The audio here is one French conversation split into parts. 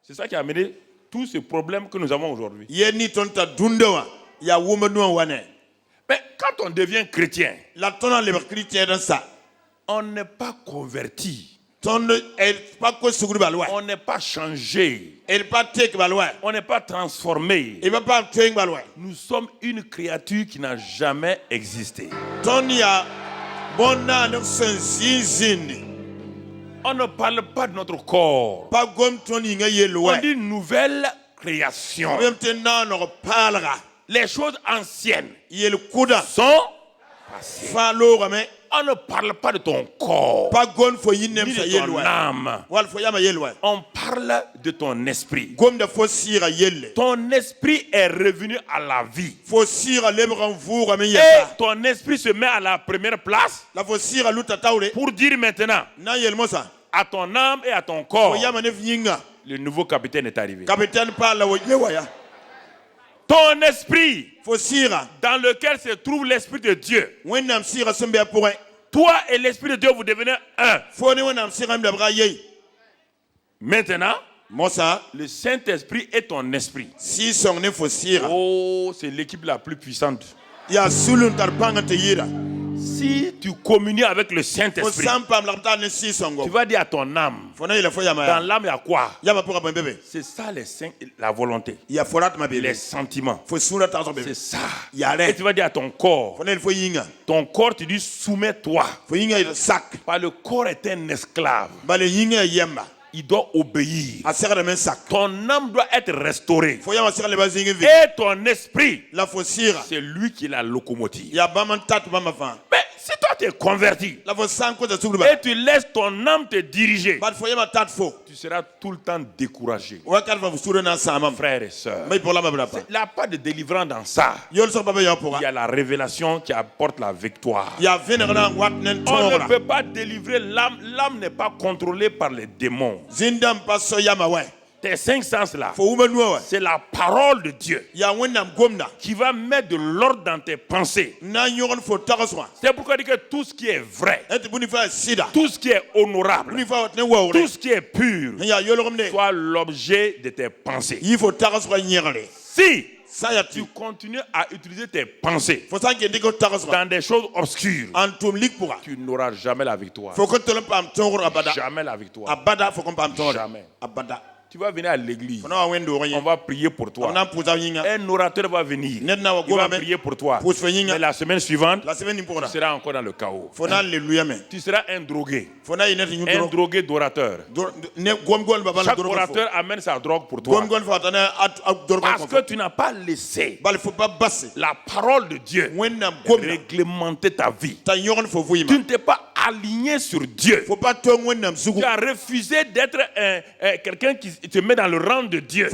C'est ça qui a amené tous ces problèmes que nous avons aujourd'hui. Mais quand on devient chrétien, on n'est pas converti. On n'est pas changé. On n'est pas transformé. Nous sommes une créature qui n'a jamais existé. On ne parle pas de notre corps. On dit une nouvelle création. Les choses anciennes sont passées. On ne parle pas de ton corps, ni de ton âme. On parle de ton esprit. Ton esprit est revenu à la vie. Et ton esprit se met à la première place pour dire maintenant à ton âme et à ton corps, le nouveau capitaine est arrivé. Ton esprit, dans lequel se trouve l'esprit de Dieu. Toi et l'esprit de Dieu, vous devenez un. Maintenant, le Saint-Esprit est ton esprit. Oh, c'est l'équipe la plus puissante. Si tu communies avec le Saint-Esprit, tu vas dire à ton âme, dans l'âme il y a quoi? C'est ça la volonté, les sentiments. C'est ça. Et tu vas dire à ton corps, tu dis soumets-toi. Parce que le corps est un esclave. Il doit obéir. Ton âme doit être restaurée. Et ton esprit, c'est lui qui est la locomotive. Mais si toi tu es converti et tu laisses ton âme te diriger, tu seras tout le temps découragé. Frères et sœurs, il n'y a pas de délivrance dans ça. Il y a la révélation qui apporte la victoire. On ne peut pas délivrer l'âme. L'âme n'est pas contrôlée par les démons. Tes 5 sens là, c'est la parole de Dieu qui va mettre de l'ordre dans tes pensées. C'est pourquoi il dit que tout ce qui est vrai, tout ce qui est honorable, tout ce qui est pur, soit l'objet de tes pensées. Si tu continues à utiliser tes pensées dans des choses obscures, tu n'auras jamais la victoire. Jamais la victoire. Jamais. Tu vas venir à l'église. On va prier pour toi. Un orateur va venir. Il va prier pour toi. Mais la semaine suivante, tu seras encore dans le chaos. Tu seras un drogué. Un drogué d'orateur. Chaque orateur amène sa drogue pour toi. Parce que tu n'as pas laissé la parole de Dieu réglementer ta vie. Tu ne t'es pas aligné sur Dieu. Tu as refusé d'être quelqu'un qui te met dans le rang de Dieu.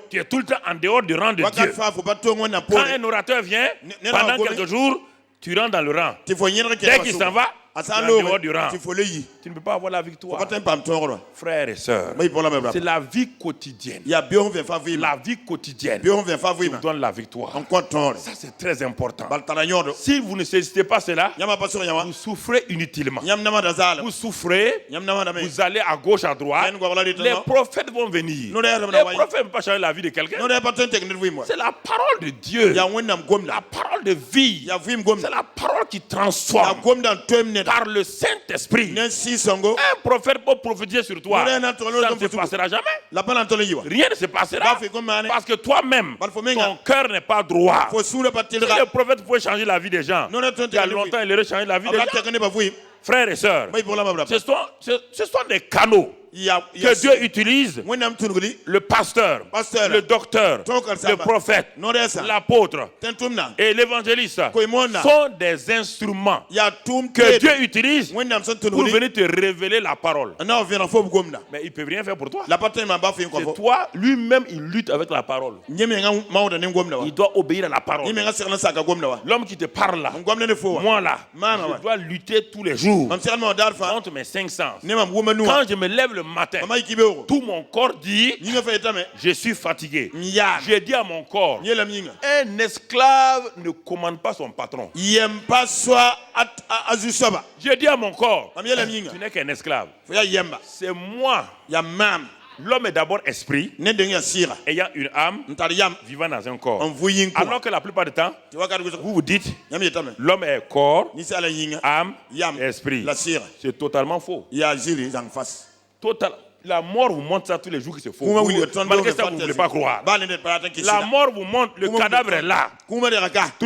Tu es tout le temps en dehors du rang de Dieu. Quand un orateur vient, pendant quelques jours, tu rentres dans le rang. Dès qu'il s'en va, tu es en dehors du rang. Tu ne peux pas avoir la victoire. Frères et sœurs, c'est la vie quotidienne. La vie quotidienne qui vous donne la victoire. Ça, c'est très important. Si vous ne saisissez pas cela, vous souffrez inutilement. Vous souffrez, vous allez à gauche, à droite. Les prophètes vont venir. Les prophètes ne peuvent pas changer la vie de quelqu'un. C'est la parole de Dieu. La parole de vie. C'est la parole qui transforme. Par le Saint-Esprit. Un prophète peut prophétiser sur toi. Ça ne se passera jamais. Rien ne se passera. Parce que toi-même, ton cœur n'est pas droit. Si le prophète pouvait changer la vie des gens, il y a longtemps, il aurait changé la vie des gens. Frères et sœurs, ce sont des canaux que Dieu utilise. Le pasteur, le docteur, le prophète, l'apôtre et l'évangéliste sont des instruments que Dieu utilise pour venir te révéler la parole. Mais il ne peut rien faire pour toi. C'est toi, lui-même, il lutte avec la parole. Il doit obéir à la parole. L'homme qui te parle là, moi là, je dois lutter tous les jours contre mes 5 sens. Quand je me lève le matin, tout mon corps dit je suis fatigué. J'ai dit à mon corps, un esclave ne commande pas son patron. J'ai dit à mon corps, tu n'es qu'un esclave. C'est moi L'homme est d'abord esprit, ayant une âme, vivant dans un corps. Alors que la plupart du temps, vous vous dites, l'homme est corps, âme et esprit. C'est totalement faux. Total. La mort vous montre ça tous les jours que c'est faux. Malgré ça, vous ne voulez pas croire. La mort vous montre, le cadavre est là. Tout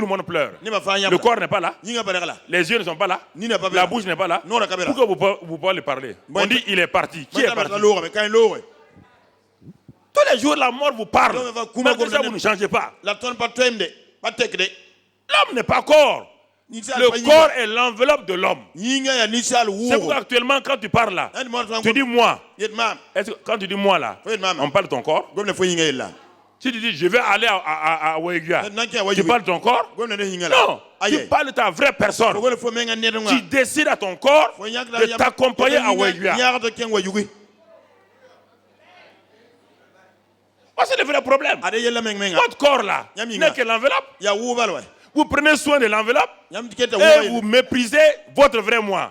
le monde pleure. Le corps n'est pas là. Les yeux ne sont pas là. La bouche n'est pas là. Pourquoi vous pouvez parler? On dit il est parti. Qui est parti? Tous les jours, la mort vous parle. Malgré ça, vous ne changez pas. L'homme n'est pas corps. Le corps est l'enveloppe de l'homme. C'est pourquoi actuellement, quand tu parles là, tu dis moi. Quand tu dis moi là, on parle de ton corps. Si tu dis je vais aller à Ouéguia, tu parles de ton corps? Non, tu parles de ta vraie personne. Tu décides à ton corps de t'accompagner à Ouéguia. C'est le vrai problème. Votre corps là n'est que l'enveloppe. Vous prenez soin de l'enveloppe et vous méprisez votre vrai moi.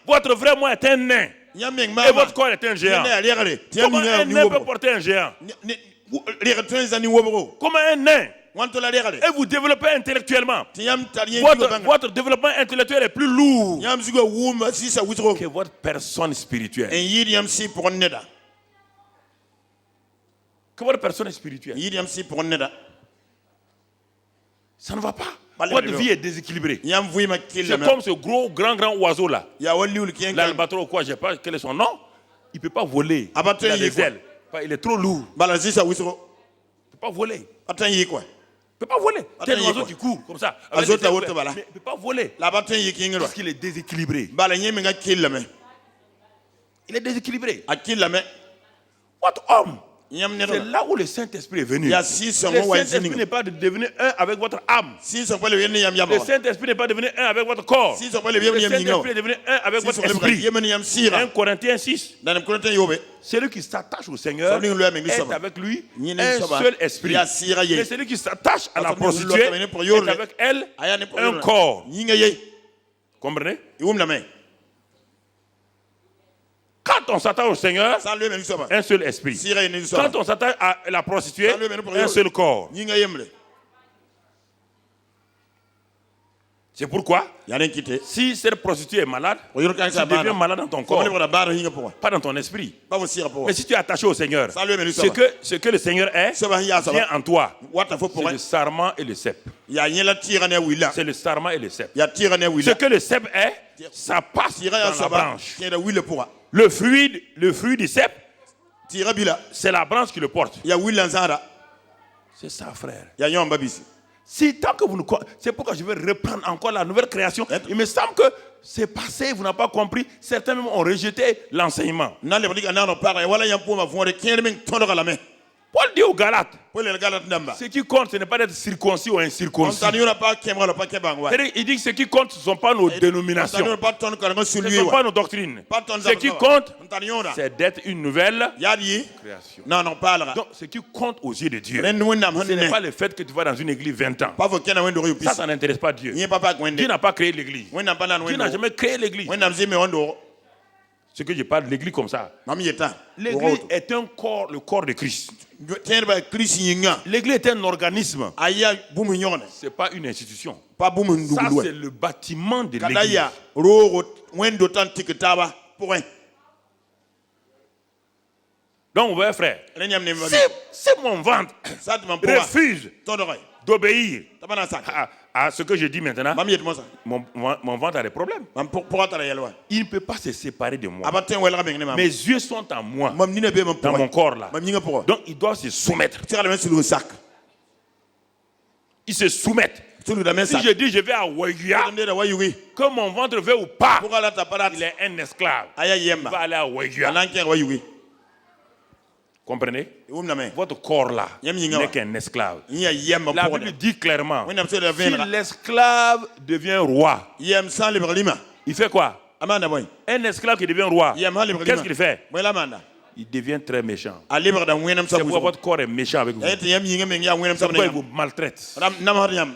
Votre vrai moi est un nain et votre corps est un géant. Comment un nain peut porter un géant? Comment un nain? Et vous développez intellectuellement. Votre développement intellectuel est plus lourd que votre personne spirituelle. Que votre personne spirituelle. Ça ne va pas. Votre vie est déséquilibrée. C'est comme ce grand oiseau là. L'albatros, quoi, je ne sais pas quel est son nom. Il ne peut pas voler. Il a des ailes. Il est trop lourd. Il ne peut pas voler. Il ne peut pas voler. C'est un oiseau qui court comme ça. Mais il ne peut pas voler. Parce qu'il est déséquilibré. Il est déséquilibré. Votre homme. C'est là où le Saint-Esprit est venu. Le Saint-Esprit n'est pas devenu un avec votre âme. Le Saint-Esprit n'est pas devenu un avec votre corps. Le Saint-Esprit est devenu un avec votre esprit. 1 Corinthiens 6. Celui qui s'attache au Seigneur est avec lui un seul esprit. Et celui qui s'attache à la prostituée est avec elle un corps. Comprenez? Quand on s'attache au Seigneur, un seul esprit. Quand on s'attache à la prostituée, un seul corps. C'est pourquoi, si cette prostituée est malade, tu deviens malade dans ton corps, pas dans ton esprit. Mais si tu es attaché au Seigneur, ce que le Seigneur est, vient en toi. C'est le sarment et le cep. C'est le sarment et le cep. Ce que le cep est, ça passe dans la branche. Le fruit du cep, c'est la branche qui le porte. C'est ça, frère. Si tant que vous ne... C'est pourquoi je vais reprendre encore la nouvelle création. Il me semble que c'est passé, vous n'avez pas compris. Certains même ont rejeté l'enseignement. Paul dit aux Galates, ce qui compte, ce n'est pas d'être circoncis ou incirconcis. Il dit que ce qui compte, ce ne sont pas nos dénominations. Ce ne sont pas nos doctrines. Ce qui compte, c'est d'être une nouvelle création. Donc, ce qui compte aux yeux de Dieu, ce n'est pas le fait que tu vas dans une église 20 ans. Ça n'intéresse pas Dieu. Dieu n'a pas créé l'église. Dieu n'a jamais créé l'église. Ce que je parle de l'église comme ça. L'église est un corps, le corps de Christ. L'église est un organisme. Ce n'est pas une institution. Ça, c'est le bâtiment de l'église. Donc, vous voyez, frère, si mon ventre refuse d'obéir à ce que je dis maintenant, mon ventre a des problèmes. Il ne peut pas se séparer de moi. Mes yeux sont en moi, dans mon corps là. Donc ils doivent se soumettre. Ils se soumettent. Si je dis je vais à Ouéguia, que mon ventre veut ou pas, il est un esclave. Il va aller à Ouéguia. Comprenez? Votre corps là n'est qu'un esclave. La Bible dit clairement, si l'esclave devient roi, il fait quoi? Un esclave qui devient roi, qu'est-ce qu'il fait? il devient très méchant. C'est pourquoi votre corps est méchant avec vous. C'est pourquoi il vous maltraite.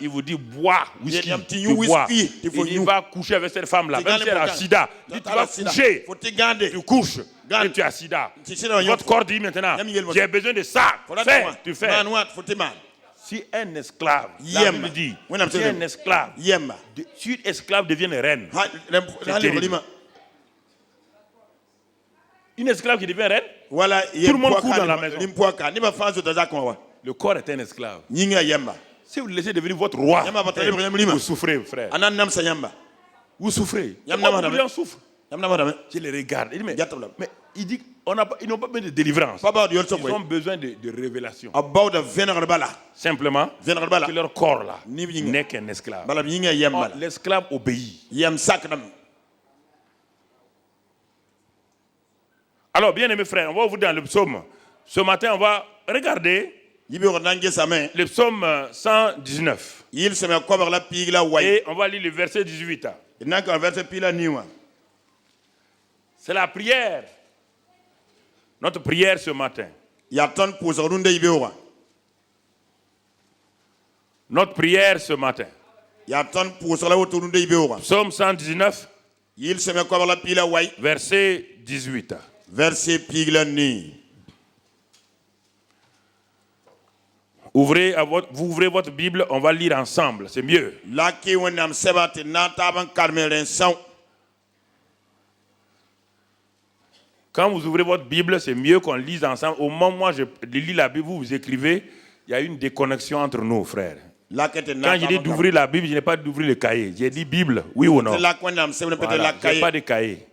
Il vous dit bois whisky, tu bois. Il va coucher avec cette femme-là. Même si elle a sida, tu vas coucher. Tu couches et tu as sida. Votre corps dit maintenant, j'ai besoin de ça. Fais, tu fais. Si un esclave, la Bible dit, si un esclave, si une esclave devient reine, c'est terrible. Une esclave qui devient reine, tout le monde court dans la maison. Le corps est un esclave. Si vous le laissez devenir votre roi, vous souffrez, frère. Vous souffrez. Vous en souffrez. Je les regarde. Il dit, mais il dit, ils n'ont pas besoin de délivrance. Ils ont besoin de révélation. Simplement, que leur corps là n'est qu'un esclave. L'esclave obéit. Alors, bien aimés frères, on va vous dans le psaume. Ce matin, on va regarder le psaume 119. Et on va lire le verset 18. C'est la prière. Notre prière ce matin. Notre prière ce matin. Psaume 119. Verset 18. Vous ouvrez votre Bible, on va lire ensemble, c'est mieux. Quand vous ouvrez votre Bible, c'est mieux qu'on lise ensemble. Au moment où moi je lis la Bible, vous écrivez, il y a une déconnexion entre nous, frères. Quand je dis d'ouvrir la Bible, je n'ai pas d'ouvrir le cahier. J'ai dit Bible, oui ou non. Voilà, je n'ai pas de cahier.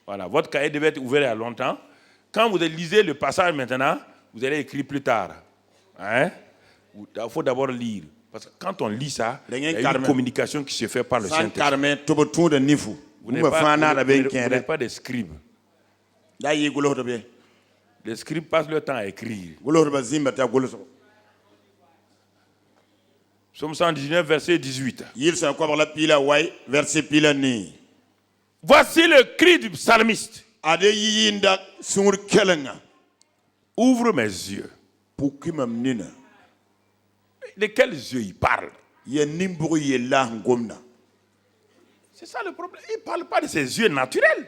Voilà, votre cahier devait être ouvert il y a longtemps. Quand vous lisez le passage maintenant, vous allez écrire plus tard. Hein? Il faut d'abord lire. Parce que quand on lit ça, il y a une communication qui se fait par le Saint-Esprit. Vous n'êtes pas des scribes. Les scribes passent leur temps à écrire. Psaume 119, verset 18. Voici le cri du psalmiste. Ouvre mes yeux. De quels yeux il parle? C'est ça le problème. Il ne parle pas de ses yeux naturels.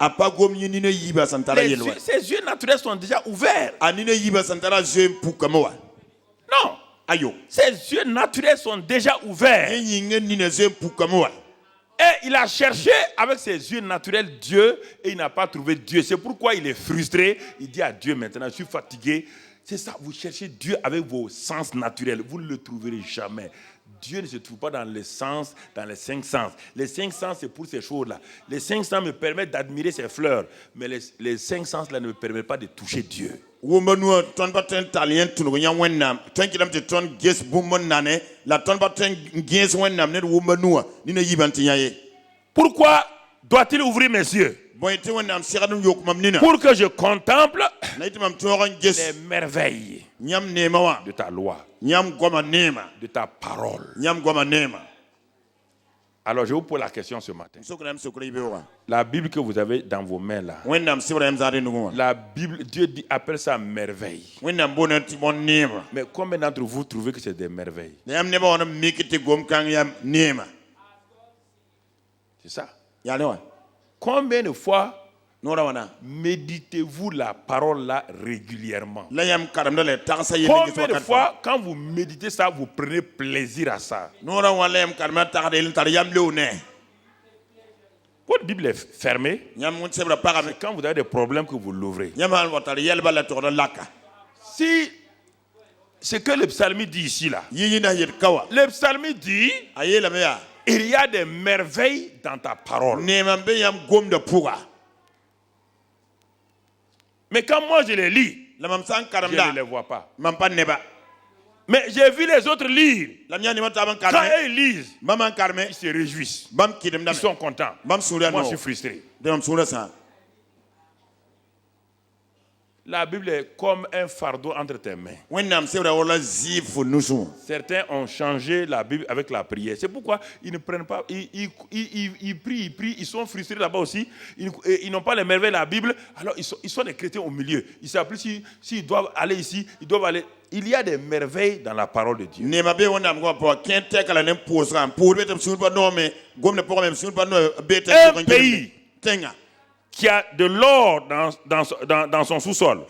Ses yeux naturels sont déjà ouverts. Non. Ses yeux naturels sont déjà ouverts. Et il a cherché avec ses yeux naturels Dieu et il n'a pas trouvé Dieu. C'est pourquoi il est frustré. Il dit à Dieu maintenant, je suis fatigué. C'est ça, vous cherchez Dieu avec vos sens naturels. Vous ne le trouverez jamais. Dieu ne se trouve pas dans les sens, dans les 5 sens. Les 5 sens, c'est pour ces choses-là. Les 5 sens me permettent d'admirer ces fleurs. Mais les 5 sens-là ne me permettent pas de toucher Dieu. Pourquoi doit-il ouvrir mes yeux? Pour que je contemple les merveilles de ta loi, de ta parole. Alors je vous pose la question ce matin. La Bible que vous avez dans vos mains là, la Bible, Dieu appelle ça merveille. Mais combien d'entre vous trouvez que c'est des merveilles? C'est ça. Combien de fois méditez-vous la parole là régulièrement? Combien de fois, quand vous méditez ça, vous prenez plaisir à ça? Votre Bible est fermée. C'est quand vous avez des problèmes que vous l'ouvrez. Si ce que le psalmiste dit ici là, le psalmiste dit, il y a des merveilles dans ta parole. Mais quand moi je les lis, je ne les vois pas. Mais j'ai vu les autres lire. Quand ils lisent, ils se réjouissent. Ils sont contents. Moi je suis frustré. La Bible est comme un fardeau entre tes mains. Certains ont changé la Bible avec la prière. C'est pourquoi ils ne prennent pas, ils prient, ils sont frustrés là-bas aussi. Ils n'ont pas les merveilles de la Bible. Alors ils sont des chrétiens au milieu. Ils ne savent plus s'ils doivent aller ici, ils doivent aller. Il y a des merveilles dans la parole de Dieu. Un pays qui a de l'or dans son sous-sol,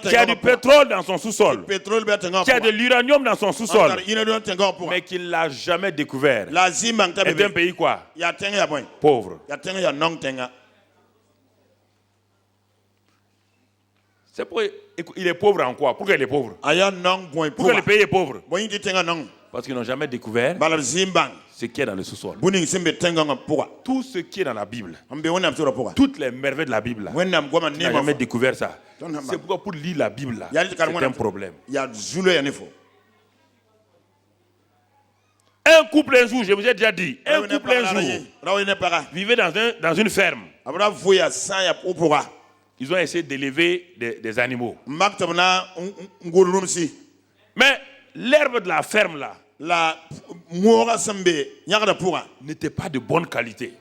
qui a du pétrole dans son sous-sol, qui a de l'uranium dans son sous-sol, mais qui ne l'a jamais découvert, est un pays quoi? Pauvre. C'est pourquoi il est pauvre en quoi? Pourquoi il est pauvre? Pourquoi le pays est pauvre? Parce qu'ils n'ont jamais découvert ce qui est dans le sous-sol. Tout ce qui est dans la Bible, toutes les merveilles de la Bible, tu n'as jamais découvert ça. C'est pourquoi pour lire la Bible, c'est un problème. Un couple un jour, je vous ai déjà dit, un couple un jour vivait dans une ferme. Ils ont essayé d'élever des animaux. Mais l'herbe de la ferme là n'était pas de bonne qualité.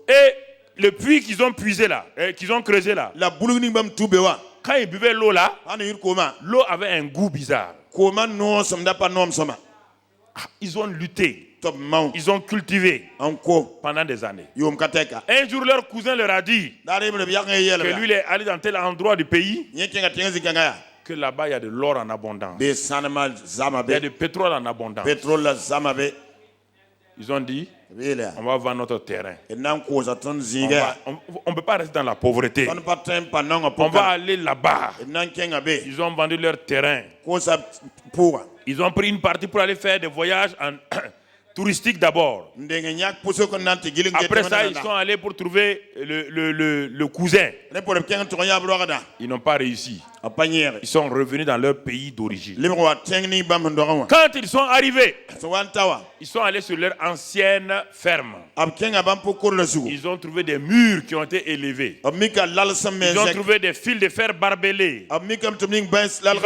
Et le puits qu'ils ont puisé là, qu'ils ont creusé là, quand ils buvaient l'eau là, l'eau avait un goût bizarre. Ils ont lutté, ils ont cultivé pendant des années. Un jour leur cousin leur a dit que lui il est allé dans tel endroit du pays, que là-bas il y a de l'or en abondance, il y a du pétrole en abondance. Ils ont dit, on va vendre notre terrain. On ne peut pas rester dans la pauvreté. On va aller là-bas. Ils ont vendu leur terrain. Ils ont pris une partie pour aller faire des voyages touristiques d'abord. Après ça, ils sont allés pour trouver le cousin. Ils n'ont pas réussi. Ils sont revenus dans leur pays d'origine. Quand ils sont arrivés, ils sont allés sur leur ancienne ferme. Ils ont trouvé des murs qui ont été élevés. Ils ont trouvé des fils de fer barbelés. Ils ont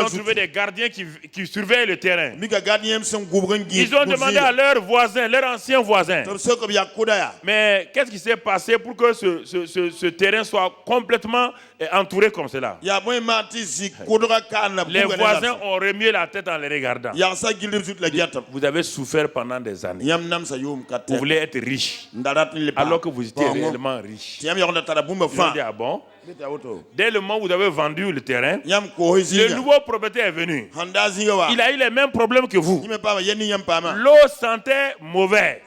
trouvé des gardiens qui surveillent le terrain. Ils ont demandé à leurs voisins, leurs anciens voisins. Mais qu'est-ce qui s'est passé pour que ce terrain soit complètement entouré comme cela? Les voisins ont remué la tête en les regardant. Vous avez souffert pendant des années. Vous voulez être riche alors que vous étiez réellement riche. Ils ont dit, ah bon? Dès le moment où vous avez vendu le terrain, le nouveau propriétaire est venu. Il a eu les mêmes problèmes que vous. L'eau sentait mauvais.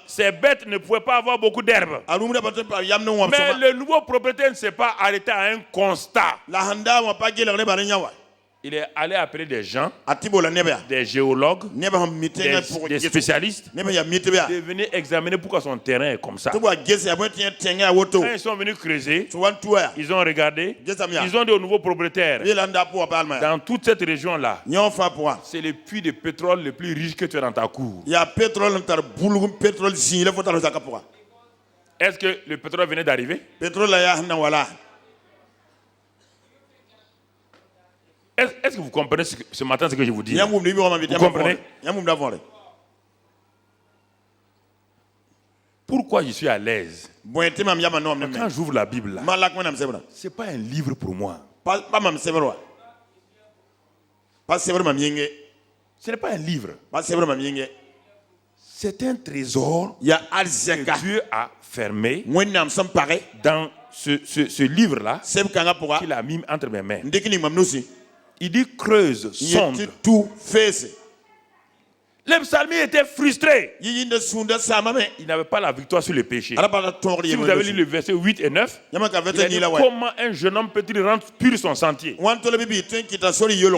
Ces bêtes ne pouvaient pas avoir beaucoup d'herbe. Mais le nouveau propriétaire ne s'est pas arrêté à un constat. Il est allé appeler des gens, des géologues, des spécialistes, de venir examiner pourquoi son terrain est comme ça. Quand ils sont venus creuser, ils ont regardé, ils ont dit aux nouveaux propriétaires, dans toute cette région-là, c'est le puits de pétrole le plus riche que tu as dans ta cour. Est-ce que le pétrole venait d'arriver? Est-ce que vous comprenez ce matin ce que je vous dis? Vous comprenez? Pourquoi je suis à l'aise? Quand j'ouvre la Bible, ce n'est pas un livre pour moi. Ce n'est pas un livre. C'est un trésor que Dieu a fermé dans ce livre-là qu'il a mis entre mes mains. Il dit creuse, sonde. Le psalmiste était frustré. Il n'avait pas la victoire sur le péché. Si vous avez lu le verset 8 et 9, il a dit comment un jeune homme peut-il rendre pur son sentier? Il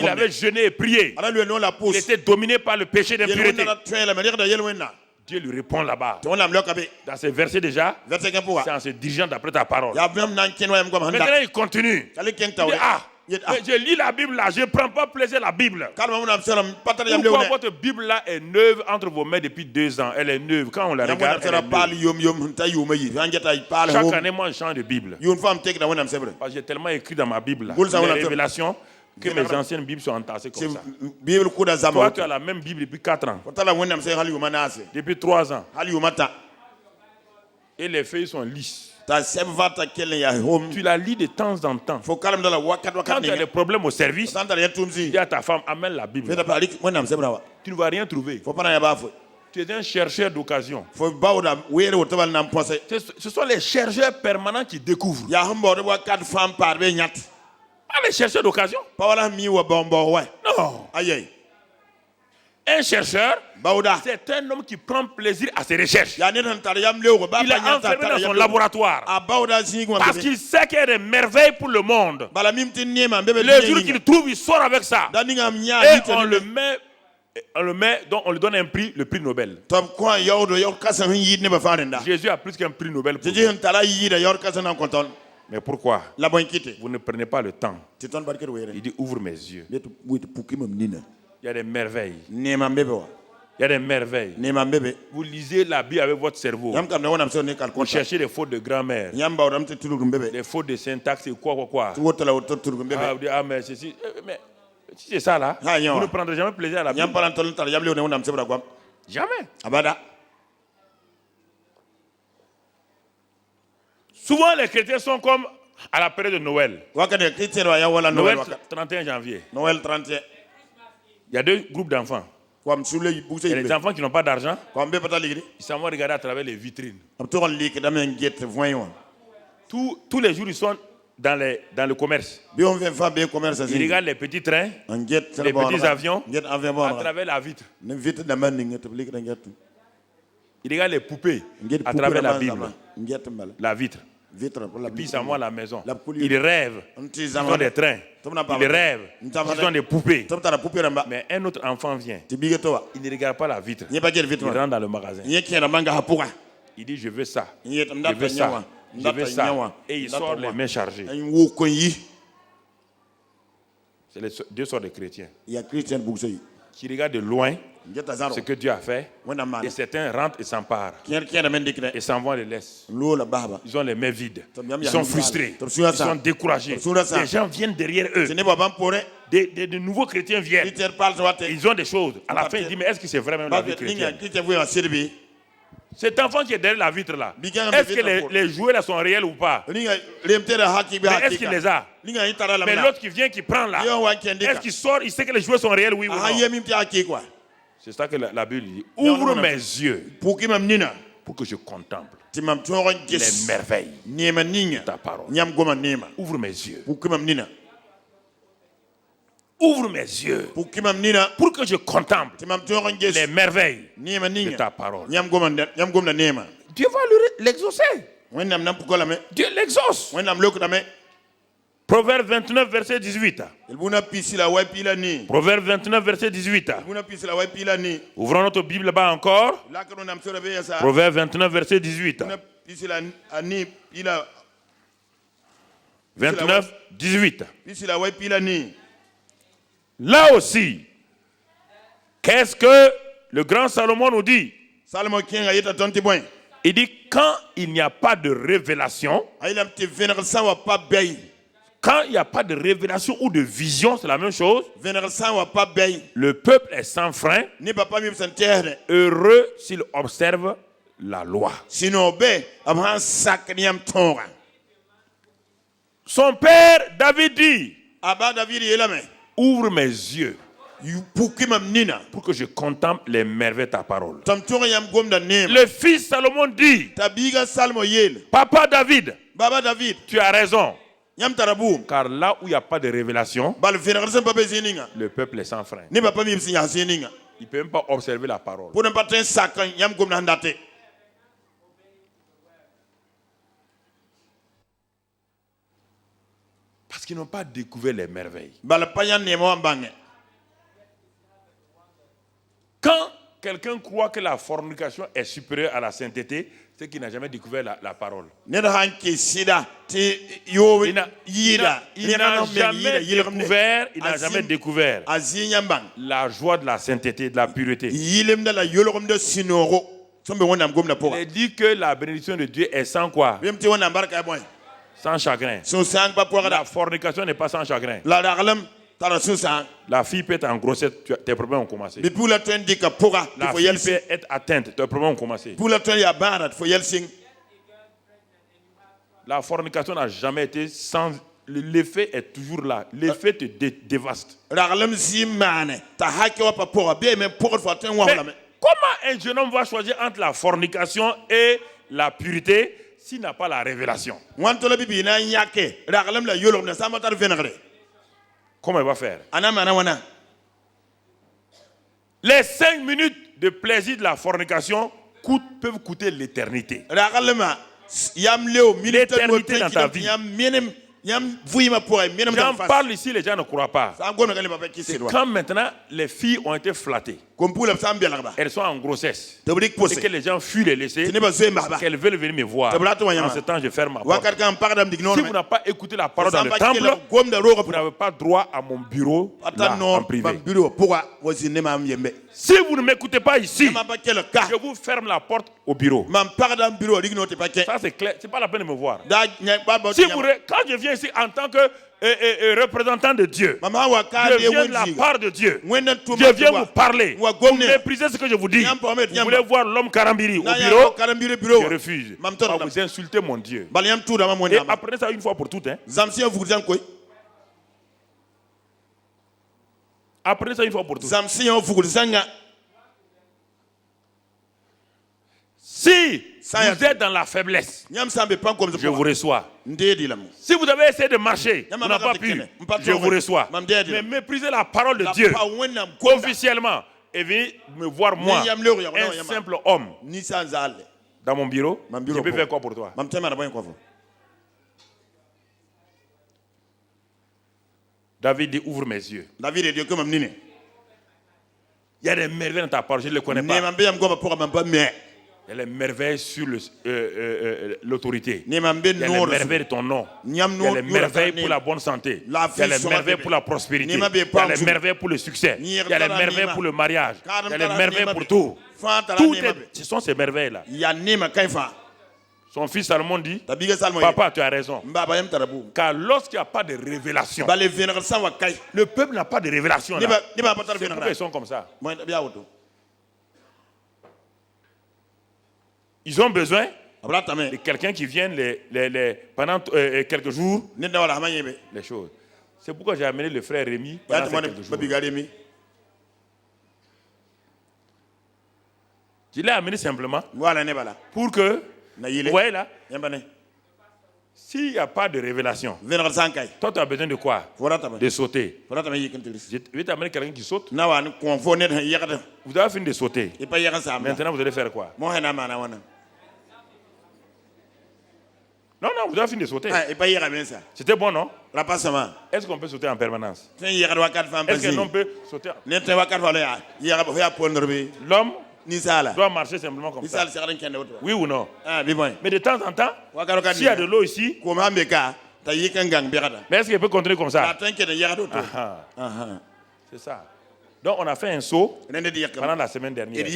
avait jeûné et prié. Il était dominé par le péché d'impureté. Dieu lui répond là-bas. Dans ce verset déjà, c'est en se dirigeant d'après ta parole. Maintenant il continue. Il dit, Mais je lis la Bible là, je ne prends pas plaisir à la Bible. Pourquoi votre Bible là est neuve entre vos mains depuis 2 ans? Elle est neuve. Quand on la regarde, elle est neuve. Chaque année, moi, je change de Bible. Parce que j'ai tellement écrit dans ma Bible là, les révélations, que mes anciennes Bibles sont entassées comme ça. Toi, tu as la même Bible depuis 4 ans. Depuis 3 ans. Et les feuilles sont lisses. Tu la lis de temps en temps. Quand tu as des problèmes au service, dis à ta femme, amène la Bible. Tu ne vas rien trouver. Tu es un chercheur d'occasion. Ce sont les chercheurs permanents qui découvrent. Pas les chercheurs d'occasion. Non. Un chercheur, c'est un homme qui prend plaisir à ses recherches. Il est enfermé dans son laboratoire parce qu'il sait qu'il y a des merveilles pour le monde. Le jour qu'il trouve, il sort avec ça. Et on lui donne un prix, le prix Nobel. Jésus a plus qu'un prix Nobel pour vous. Mais pourquoi vous ne prenez pas le temps? Il dit, ouvre mes yeux. Il y a des merveilles. Il y a des merveilles. Vous lisez la Bible avec votre cerveau. Vous cherchez des fautes de grammaire, des fautes de syntaxe et quoi. Ah, mais ceci. Mais si c'est ça là, vous ne prendrez jamais plaisir à la Bible. Jamais. Souvent les chrétiens sont comme à la période de Noël. Noël 31 janvier. Il y a 2 groupes d'enfants. Il y a les enfants qui n'ont pas d'argent. Ils s'en vont regarder à travers les vitrines. Tous les jours, ils sont dans le commerce. Ils regardent les petits trains, les petits avions à travers la vitre. Ils regardent les poupées à travers la Bible, la vitre. Et puis ils s'en vont à la maison. Ils rêvent. Ils ont des trains. Ils rêvent. Ils ont des poupées. Mais un autre enfant vient. Il ne regarde pas la vitre. Il rentre dans le magasin. Il dit, je veux ça. Je veux ça. Je veux ça. Et il sort les mains chargées. C'est les 2 sortes de chrétiens. Qui regardent de loin ce que Dieu a fait. Et certains rentrent et s'emparent. Et s'en vont et les laissent. Ils ont les mains vides. Ils sont frustrés. Ils sont découragés. Les gens viennent derrière eux. De nouveaux chrétiens viennent. Ils ont des choses. À la fin, ils disent, mais est-ce que c'est vraiment la vie chrétienne? Cet enfant qui est derrière la vitre là, est-ce que les jouets là sont réels ou pas? Mais est-ce qu'il les a? Mais l'autre qui vient, qui prend là, est-ce qu'il sort, il sait que les jouets sont réels, oui ou non? C'est ça que la Bible dit. Ouvre mes yeux pour que je contemple les merveilles de ta parole. Ouvre mes yeux. Ouvre mes yeux pour que je contemple les merveilles de ta parole. Dieu va l'exaucer. Dieu l'exauce. Proverbe 29, verset 18. Proverbe 29, verset 18. Ouvrons notre Bible là-bas encore. Proverbe 29, verset 18. 29, 18. Là aussi, qu'est-ce que le grand Salomon nous dit? Il dit, quand il n'y a pas de révélation, quand il n'y a pas de révélation ou de vision, c'est la même chose. Le peuple est sans frein. Heureux s'il observe la loi. Son père David dit, ouvre mes yeux pour que je contemple les merveilles de ta parole. Le fils Salomon dit, Papa David, tu as raison. Car là où il n'y a pas de révélation, le peuple est sans frein. Il ne peut même pas observer la parole. Parce qu'ils n'ont pas découvert les merveilles. Quand quelqu'un croit que la fornication est supérieure à la sainteté, c'est qu'il n'a jamais découvert la parole. Il n'a jamais découvert la joie de la sainteté, de la pureté. Il dit que la bénédiction de Dieu est sans quoi? Sans chagrin. La fornication n'est pas sans chagrin. La fille peut être en grossesse, tes problèmes ont commencé. La fille peut être atteinte, tes problèmes ont commencé. La fornication n'a jamais été sans... L'effet est toujours là. L'effet te dévaste. Mais comment un jeune homme va choisir entre la fornication et la pureté s'il n'a pas la révélation? Comment il va faire? Les 5 minutes de plaisir de la fornication peuvent coûter l'éternité. L'éternité dans ta vie. J'en parle ici, les gens ne croient pas. C'est quand maintenant les filles ont été flattées, elles sont en grossesse, et que les gens fuient les laisser, qu'elles veulent venir me voir. En ce temps, je ferme ma porte. Si vous n'avez pas écouté la parole dans le temple, vous n'avez pas droit à mon bureau là, en privé. Si vous ne m'écoutez pas ici, je vous ferme la porte au bureau. Ça c'est clair, c'est pas la peine de me voir. Si quand je viens ici en tant que représentant de Dieu, je viens de la part de Dieu, je viens vous parler, vous méprisez ce que je vous dis. Vous voulez voir l'homme Karambiri au bureau, je refuse. Vous insultez mon Dieu. Et apprenez ça une fois pour toutes. Apprenez ça une fois pour toutes. Si vous êtes dans la faiblesse, je vous reçois. Si vous avez essayé de marcher, vous n'avez pas pu, je vous reçois. Mais méprisez la parole de Dieu officiellement et venez me voir moi, un simple homme, dans mon bureau. Je peux faire quoi pour toi? David dit, ouvre mes yeux. Il y a des merveilles dans ta parole, je ne les connais pas. Il y a les merveilles sur l'autorité. Il y a les merveilles de ton nom. Il y a les merveilles pour la bonne santé. Il y a les merveilles pour la prospérité. Il y a les merveilles pour le succès. Il y a les merveilles pour le mariage. Il y a les merveilles pour tout. Ce sont ces merveilles-là. Son fils Salomon dit, papa, tu as raison. Car lorsqu'il n'y a pas de révélation, le peuple n'a pas de révélation. C'est pourquoi ils sont comme ça. Ils ont besoin de quelqu'un qui vienne pendant quelques jours. Les choses. C'est pourquoi j'ai amené le frère Rémi pendant quelques jours. Je l'ai amené simplement pour que, vous voyez là, s'il n'y a pas de révélation, toi tu as besoin de quoi? De sauter. Je vais t'amener quelqu'un qui saute. Vous avez fini de sauter. Maintenant vous allez faire quoi? Non, vous avez fini de sauter. C'était bon, non? Est-ce qu'on peut sauter en permanence? Est-ce qu'un homme peut sauter? L'homme doit marcher simplement comme ça. Oui ou non? Mais de temps en temps, s'il y a de l'eau ici, mais est-ce qu'il peut continuer comme ça? C'est ça. Donc on a fait un saut pendant la semaine dernière.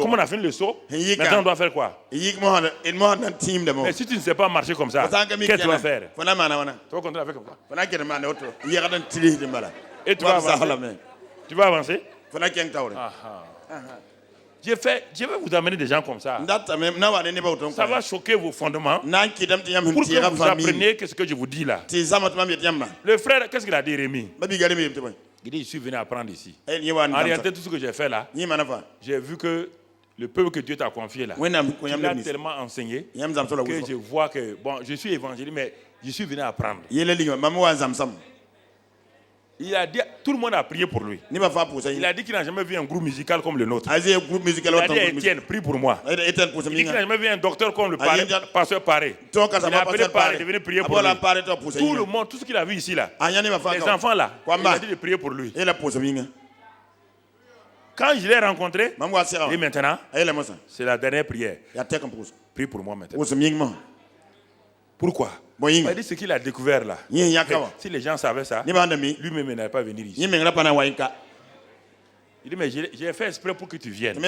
Comme on a fini le saut, maintenant on doit faire quoi? Mais si tu ne sais pas marcher comme ça, qu'est-ce que tu vas faire? Tu vas continuer à faire comme ça. Et tu vas avancer? Tu vas avancer? Je vais vous amener des gens comme ça. Ça va choquer vos fondements pour que vous appreniez ce que je vous dis là. Le frère, qu'est-ce qu'il a dit, Rémi? Il dit, je suis venu apprendre ici. En réalité, tout ce que j'ai fait là, j'ai vu que le peuple que Dieu t'a confié là, il a tellement enseigné que je vois que, bon, je suis évangéliste, mais je suis venu apprendre. Il a dit, tout le monde a prié pour lui. Il a dit qu'il n'a jamais vu un groupe musical comme le nôtre. Il a dit, Étienne, prie pour moi. Il a dit qu'il n'a jamais vu un docteur comme le pasteur Paré. Il a appelé Paré de venir prier pour lui. Tout le monde, tout ce qu'il a vu ici là, les enfants là, il a dit de prier pour lui. Quand je l'ai rencontré, et maintenant, c'est la dernière prière. Prie pour moi maintenant. Pourquoi? Il m'a dit ce qu'il a découvert là. Si les gens savaient ça, lui-même n'allait pas venir ici. Il dit, mais j'ai fait exprès pour que tu viennes.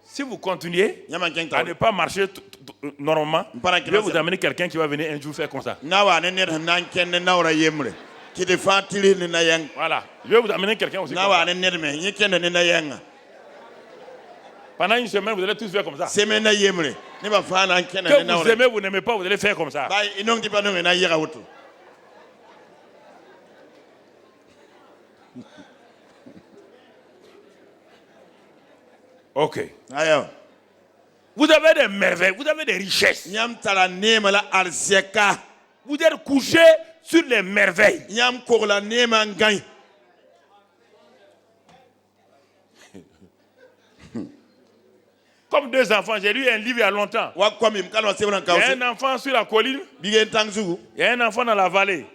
Si vous continuez à ne pas marcher normalement, je vais vous amener quelqu'un qui va venir un jour faire comme ça. Voilà. Je vais vous amener quelqu'un aussi. Pendant une semaine, vous allez tous faire comme ça. Que vous aimez, vous n'aimez pas, vous allez faire comme ça. Ok. Vous avez des merveilles, vous avez des richesses. Vous êtes couché sur les merveilles. Comme deux enfants, j'ai lu un livre il y a longtemps. Il y a un enfant sur la colline. Il y a un enfant dans la vallée.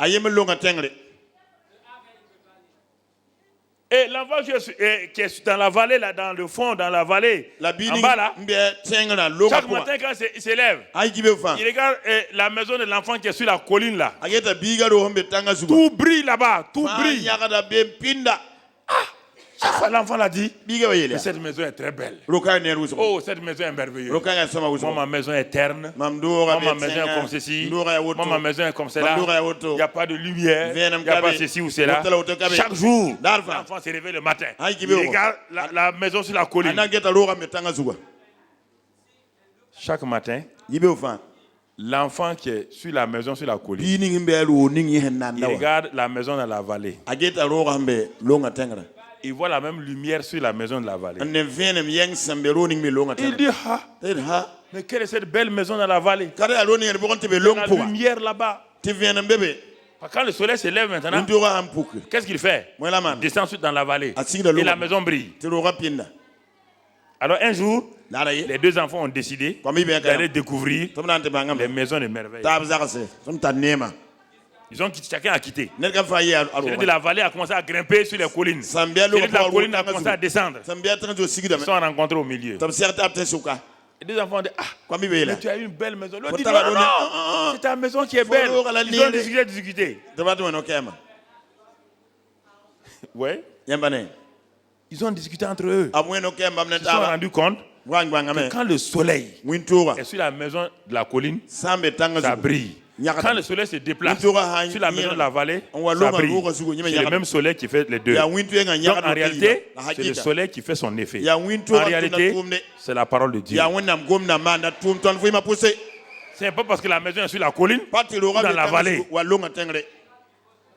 Et l'enfant qui est dans la vallée, là, dans le fond, dans la vallée, en bas là, chaque matin quand il s'élève, il regarde la maison de l'enfant qui est sur la colline là. Tout brille là-bas, tout brille. L'enfant l'a dit, mais cette maison est très belle. Oh, cette maison est merveilleuse. Moi, ma maison est terne. Moi, ma maison est comme ceci. Moi, ma maison est comme cela. Il n'y a pas de lumière. Il n'y a pas ceci ou cela. Chaque jour, l'enfant se réveille le matin. Il regarde la maison sur la colline. Chaque matin, l'enfant qui est sur la maison sur la colline, il regarde la maison dans la vallée. Il voit la même lumière sur la maison de la vallée. Il dit, mais quelle est cette belle maison dans la vallée? La lumière là-bas. Quand le soleil se lève maintenant, qu'est-ce qu'il fait? Il descend ensuite dans la vallée. Et la maison brille. Alors un jour, les deux enfants ont décidé d'aller découvrir les maisons de merveilles. Ils ont chacun a quitté. Celui de la vallée a commencé à grimper sur les collines. Celui de la colline a commencé à descendre. Ils se sont rencontrés au milieu. Les deux enfants ont dit, mais tu as une belle maison. L'autre dit, non, c'est ta maison qui est belle. Ils ont discuté. Ouais. Ils ont discuté entre eux. Ils se sont rendus compte que quand le soleil est sur la maison de la colline, ça brille. Quand le soleil se déplace sur la maison de la vallée, ça brille. C'est le même soleil qui fait les deux. Donc en réalité, c'est le soleil qui fait son effet. En réalité, c'est la parole de Dieu. Ce n'est pas parce que la maison est sur la colline ou dans la vallée.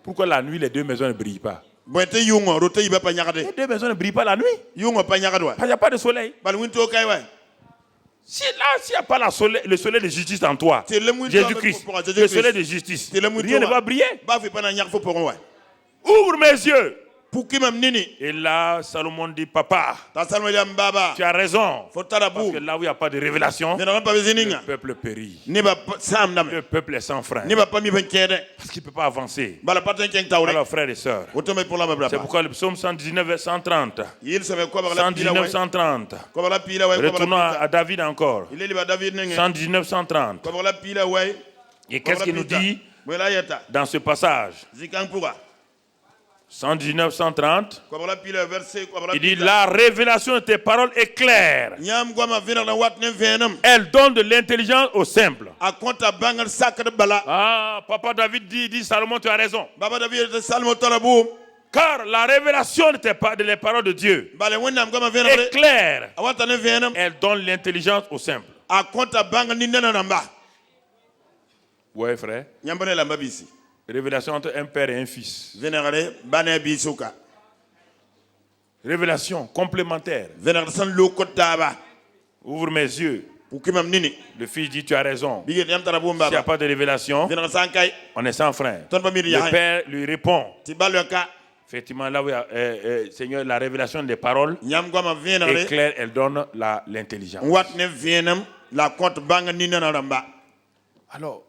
Pourquoi la nuit, les deux maisons ne brillent pas? Les deux maisons ne brillent pas la nuit. Il n'y a pas de soleil. S'il n'y a pas le soleil de justice en toi, Jésus-Christ, le soleil de justice, rien ne va briller. Ouvre mes yeux. Et là, Salomon dit, papa, tu as raison. Parce que là où il n'y a pas de révélation, le peuple périt. Le peuple est sans frein. Parce qu'il ne peut pas avancer. Alors, frères et sœurs, c'est pourquoi le psaume 119 et 130. 119, 130. Retournons à David encore. 119, 130. Et qu'est-ce qu'il nous dit dans ce passage? 119, 130. Il dit, la révélation de tes paroles est claire. Elle donne de l'intelligence aux simples. Papa David dit, Salomon, tu as raison. Car la révélation de les paroles de Dieu est claire. Elle donne l'intelligence aux simples. Ouais, frère. Révélation entre un père et un fils. Révélation complémentaire. Ouvre mes yeux. Le fils dit, tu as raison. S'il n'y a pas de révélation, on est sans frein. Le père lui répond. Effectivement, là où il y a, Seigneur, la révélation des paroles est claire, elle donne l'intelligence. Alors,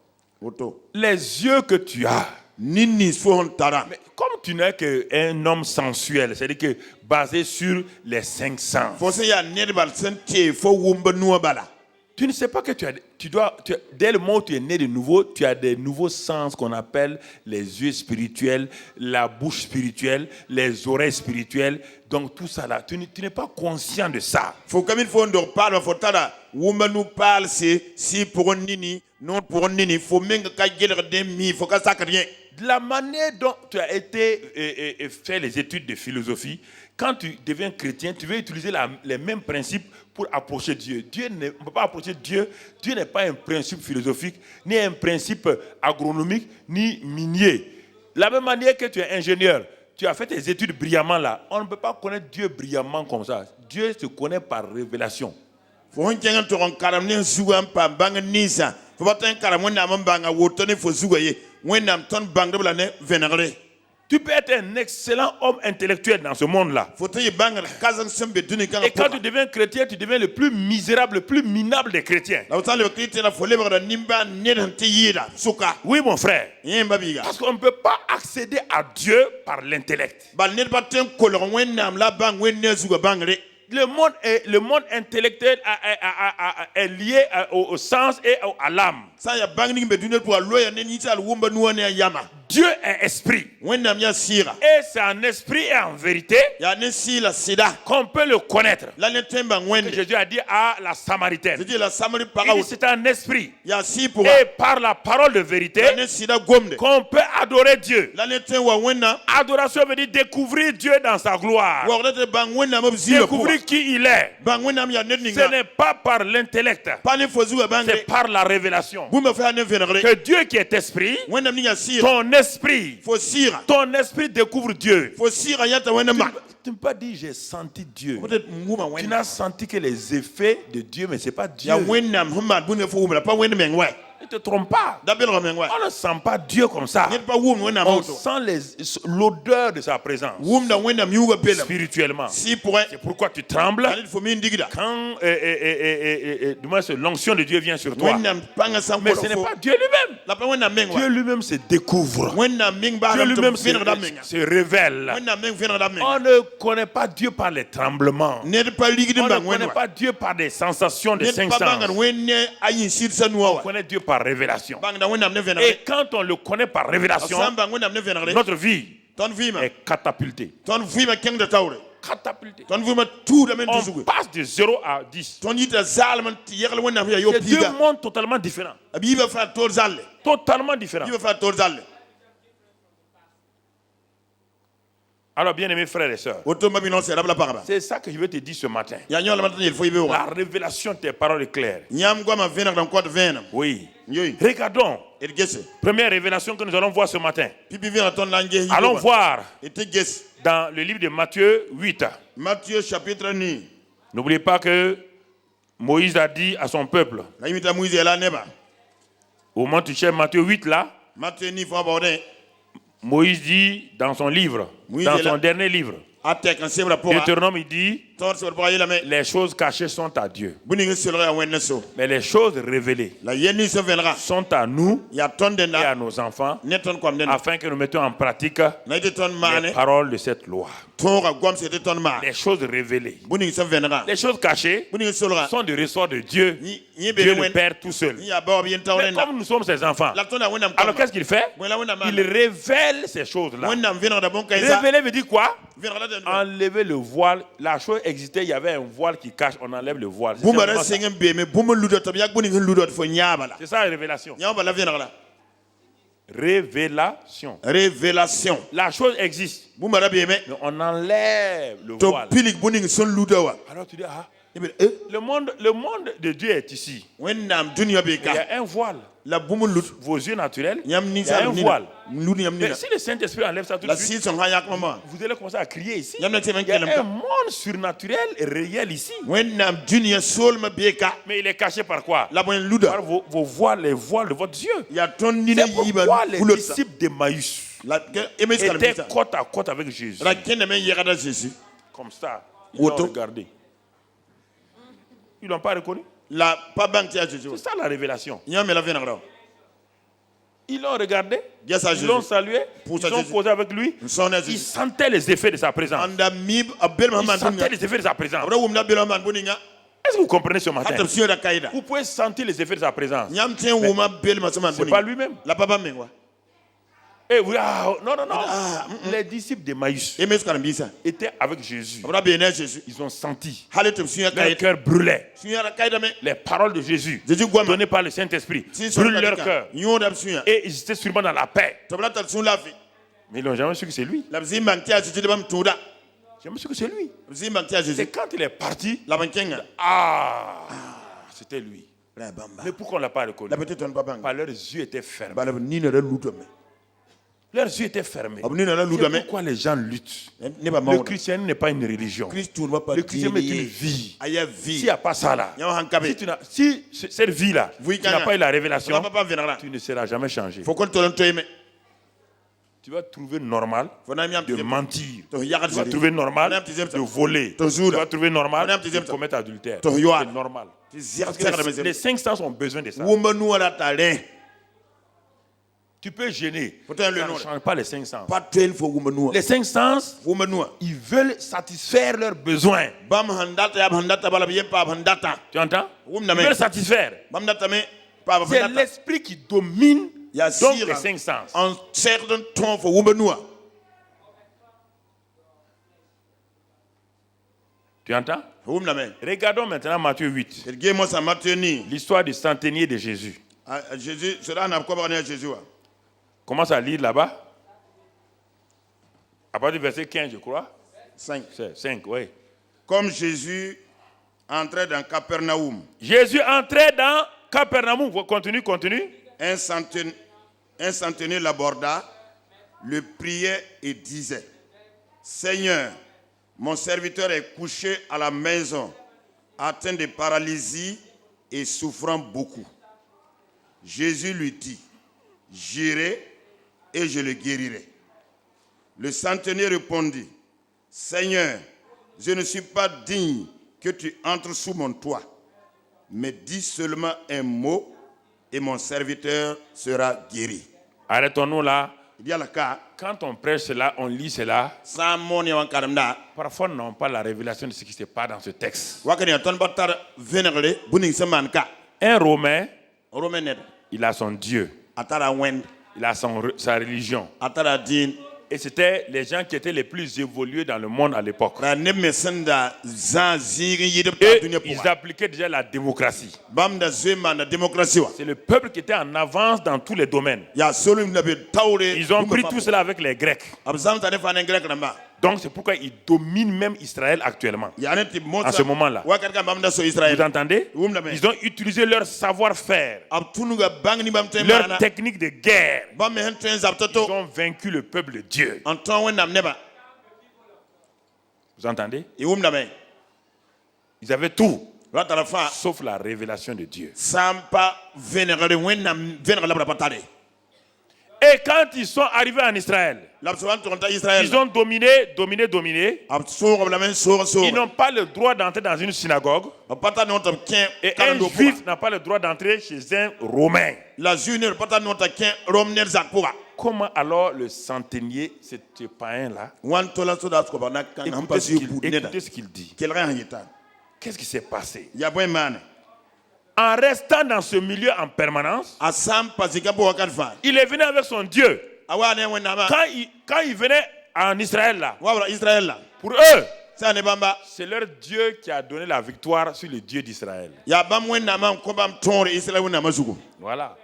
les yeux que tu as Mais comme tu n'es qu'un homme sensuel, c'est-à-dire que basé sur les 5 sens, tu ne sais pas que dès le moment où tu es né de nouveau, tu as des nouveaux sens qu'on appelle les yeux spirituels, la bouche spirituelle, les oreilles spirituelles. Donc tout ça là, tu n'es pas conscient de ça. Faut comme il faut on parle, faut tada, woman nous parle si pour un nini, non pour un nini, faut même que faut que ça rien. De la manière dont tu as été fait les études de philosophie, quand tu deviens chrétien, tu veux utiliser les mêmes principes pour approcher Dieu. On ne peut pas approcher Dieu. Dieu n'est pas un principe philosophique, ni un principe agronomique, ni minier. De la même manière que tu es ingénieur, tu as fait tes études brillamment là. On ne peut pas connaître Dieu brillamment comme ça. Dieu se connaît par révélation. Tu peux être un excellent homme intellectuel dans ce monde-là. Et quand tu deviens chrétien, tu deviens le plus misérable, le plus minable des chrétiens. Oui, mon frère. Parce qu'on ne peut pas accéder à Dieu par l'intellect. Le monde intellectuel est lié au sens et à l'âme. Dieu est esprit. Et c'est en esprit et en vérité qu'on peut le connaître. Que Jésus a dit à la Samaritaine. Il dit c'est un esprit. Et par la parole de vérité qu'on peut adorer Dieu. Adoration veut dire découvrir Dieu dans sa gloire. Découvrir qui il est. Ce n'est pas par l'intellect. C'est par la révélation. Que Dieu qui est esprit, ton esprit découvre Dieu. Tu ne peux pas dire j'ai senti Dieu. Tu n'as senti que les effets de Dieu, mais ce n'est pas Dieu. Ne te trompe pas. On ne sent pas Dieu comme ça. On sent l'odeur de sa présence. Spirituellement. C'est pourquoi tu trembles quand l'onction de Dieu vient sur toi. Mais ce n'est pas Dieu lui-même. Dieu lui-même se découvre. Dieu lui-même se révèle. On ne connaît pas Dieu par les tremblements. On ne connaît pas Dieu par des sensations de 5 sens. On connaît Dieu par révélation. Et quand on le connaît par révélation, notre vie est catapultée. Catapultée. On passe de 0 à 10. C'est 2 mondes totalement différents. Totalement différents. Alors, bien-aimés frères et sœurs, c'est ça que je veux te dire ce matin. La révélation de tes paroles est claire. Oui. Regardons. Première révélation que nous allons voir ce matin. Allons voir dans le livre de Matthieu 8. Matthieu chapitre 9. N'oubliez pas que Moïse a dit à son peuple. Au moment où tu cherches Matthieu 8 là. Moïse dit dans son livre, dans son dernier livre, Deutéronome, il dit les choses cachées sont à Dieu. Mais les choses révélées sont à nous et à nos enfants afin que nous mettions en pratique les paroles de cette loi. Les choses révélées. Les choses cachées sont du ressort de Dieu. Dieu le Père tout seul. Mais comme nous sommes ses enfants, alors qu'est-ce qu'il fait? Il révèle ces choses-là. Révéler veut dire quoi? Enlever le voile. La chose existait, il y avait un voile qui cache, on enlève le voile. C'est ça la révélation. Révélation. La chose existe. Mais on enlève le voile. Alors tu dis, le monde de Dieu est ici. Il y a un voile. Vos yeux naturels, il y a un voile. Mais si le Saint-Esprit enlève ça tout de suite, vous allez commencer à crier ici. Il y a un monde surnaturel et réel ici. Mais il est caché par quoi? Par vos voiles, les voiles de votre Dieu. C'est pourquoi les disciples d'Emmaüs étaient côte à côte avec Jésus. Comme ça, ils l'ont regardé. Ils ne l'ont pas reconnu. C'est ça la révélation. Ils l'ont regardé, ils l'ont salué, ils ont posé avec lui. Ils sentaient les effets de sa présence. Ils sentaient les effets de sa présence. Est-ce que vous comprenez ce matin? Vous pouvez sentir les effets de sa présence. Ce n'est pas lui-même. Et oui, non. Les disciples d'Emmaüs étaient avec Jésus. Ils ont senti. Leur cœur brûlait. Les paroles de Jésus données par le Saint-Esprit brûlent leur cœur. Et ils étaient sûrement dans la paix. Mais ils n'ont jamais su que c'est lui. Jamais su que c'est lui. C'est quand il est parti. C'était lui. Mais pourquoi on ne l'a pas reconnu? Parce leurs yeux étaient fermés. Leurs yeux étaient fermés. C'est pourquoi les gens luttent. Le christianisme n'est pas une religion. Le christianisme est une vie. S'il n'y a pas ça là, si cette vie-là, tu n'as pas eu la révélation, tu ne seras jamais changé. Tu vas trouver normal de mentir. Tu vas trouver normal de voler. Tu vas trouver normal de commettre adultère. C'est normal. Parce que les 5 sens ont besoin de ça. Tu peux gêner. Ça ne change pas les 5 sens. Les 5 sens, ils veulent satisfaire leurs besoins. Tu entends? Ils veulent satisfaire. C'est l'esprit qui domine donc les 5 sens. Tu entends? Regardons maintenant Matthieu 8. L'histoire du centenier de Jésus. Commence à lire là-bas. À partir du verset 15, je crois. 5, oui. Comme Jésus entrait dans Capernaum. Jésus entrait dans Capernaum. Continue. Un centenier l'aborda, le priait et disait: Seigneur, mon serviteur est couché à la maison, atteint de paralysie et souffrant beaucoup. Jésus lui dit: J'irai et je le guérirai. Le centenier répondit: Seigneur, je ne suis pas digne que tu entres sous mon toit, mais dis seulement un mot et mon serviteur sera guéri. Arrêtons-nous là. Quand on prêche cela, on lit cela. Parfois, on n'a pas la révélation de ce qui se passe dans ce texte. Un Romain, il a son Dieu. Il a sa religion. Et c'était les gens qui étaient les plus évolués dans le monde à l'époque. Et ils appliquaient déjà la démocratie. C'est le peuple qui était en avance dans tous les domaines. Ils ont pris tout cela avec les Grecs. Donc c'est pourquoi ils dominent même Israël actuellement. À ce moment-là. Vous entendez? Ils ont utilisé leur savoir-faire, leur technique de guerre. Ils ont vaincu le peuple de Dieu. Vous entendez? Ils avaient tout, sauf la révélation de Dieu. Et quand ils sont arrivés en Israël, ils ont dominé. Ils n'ont pas le droit d'entrer dans une synagogue. Et un juif n'a pas le droit d'entrer chez un Romain. Comment alors le centenier, ce païen-là, écoutez ce qu'il dit. Qu'est-ce qui s'est passé? En restant dans ce milieu en permanence, il est venu avec son Dieu. Quand il venait en Israël, là, pour eux, c'est leur Dieu qui a donné la victoire sur le Dieu d'Israël. Voilà.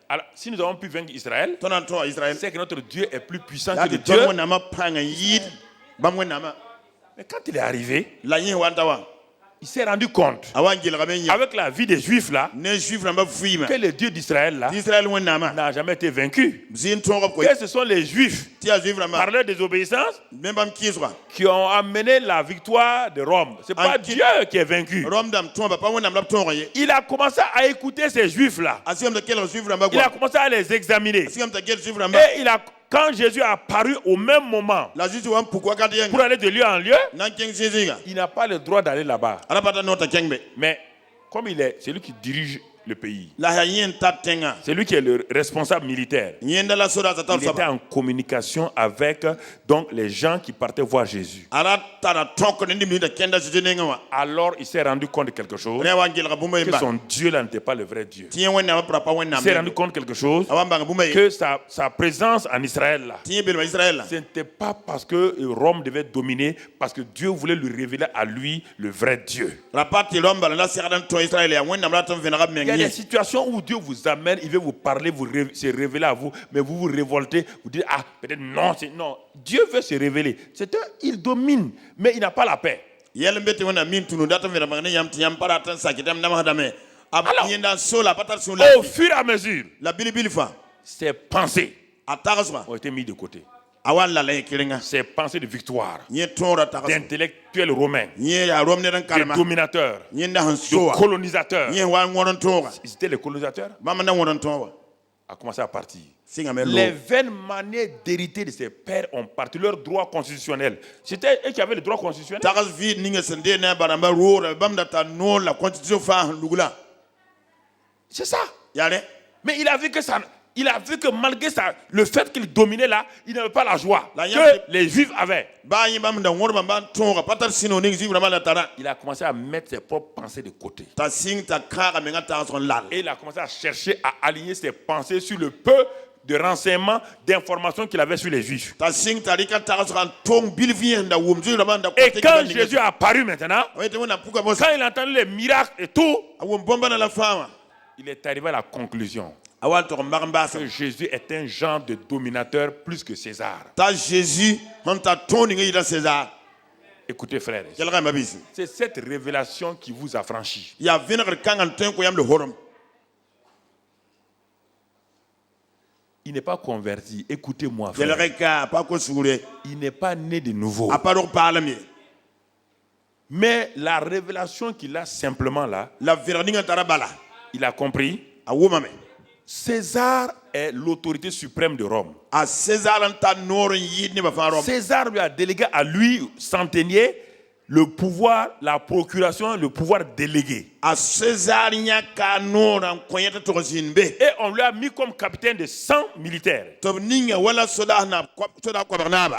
Alors, si nous avons pu vaincre Israël, c'est que notre Dieu est plus puissant que le Dieu. Mais quand il est arrivé, il s'est rendu compte, avec la vie des Juifs là, que le Dieu d'Israël là n'a jamais été vaincu. Que ce sont les Juifs, par leur désobéissance, qui ont amené la victoire de Rome. Ce n'est pas Dieu qui est vaincu. Il a commencé à écouter ces Juifs là. Il a commencé à les examiner. Et quand Jésus a apparu au même moment pour aller de lieu en lieu, il n'a pas le droit d'aller là-bas. Mais comme c'est lui qui dirige le pays. C'est lui qui est le responsable militaire. Il était en communication avec donc, les gens qui partaient voir Jésus. Alors il s'est rendu compte de quelque chose, que son Dieu là n'était pas le vrai Dieu. Il s'est rendu compte de quelque chose, que sa présence en Israël là, ce n'était pas parce que Rome devait dominer, parce que Dieu voulait lui révéler à lui le vrai Dieu. Il y a des situations où Dieu vous amène, il veut vous parler, se révéler à vous, mais vous vous révoltez, vous dites, ah, peut-être non, non. Dieu veut se révéler. Il domine, mais il n'a pas la paix. Alors, au fur et à mesure, ses pensées ont été mises de côté. Ces pensées de victoire, d'intellectuels romains, de dominateurs, de colonisateurs. Ils étaient les colonisateurs. A commencé à partir. Les vaines manières d'hériter de ses pères ont parti. Leur droit constitutionnel. C'était eux qui avaient le droit constitutionnel. C'est ça. Mais il a vu que ça. Il a vu que malgré ça, le fait qu'il dominait là, il n'avait pas la joie que les Juifs avaient. Il a commencé à mettre ses propres pensées de côté. Et il a commencé à chercher à aligner ses pensées sur le peu de renseignements, d'informations qu'il avait sur les Juifs. Et quand Jésus est apparu maintenant, quand il a entendu les miracles et tout, il est arrivé à la conclusion que Jésus est un genre de dominateur plus que César. Écoutez frères, c'est cette révélation qui vous affranchit. Il n'est pas converti. Écoutez-moi frère. Il n'est pas né de nouveau. Mais la révélation qu'il a simplement là, il a compris. César est l'autorité suprême de Rome. César lui a délégué à lui, centenier, le pouvoir, la procuration, le pouvoir délégué. Et on lui a mis comme capitaine de 100 militaires.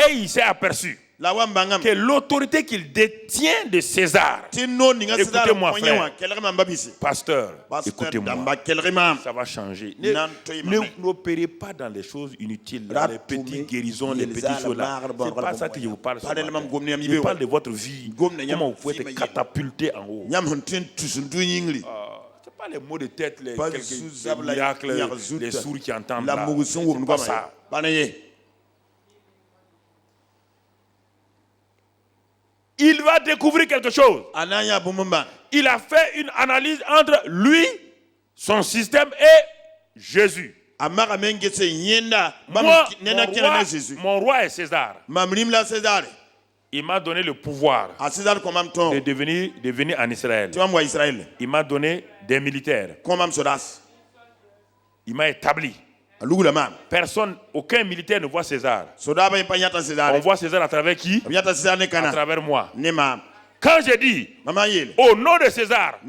Et il s'est aperçu que l'autorité qu'il détient de César, écoutez-moi frère, pasteur, écoutez-moi, ça va changer. N'opérez pas dans les choses inutiles, dans les petites guérisons, les petites choses là. C'est pas ça que je vous parle. Je parle de votre vie, comment vous pouvez être catapulté en haut. C'est pas les mots de tête, les miracles, les sourds qui entendent là. C'est pas ça. Il va découvrir quelque chose. Il a fait une analyse entre lui, son système et Jésus. Mon roi est César. Il m'a donné le pouvoir de devenir en Israël. Il m'a donné des militaires. Il m'a établi. Aucun militaire ne voit César. On voit César à travers qui? À travers moi. Quand j'ai dit au nom de César,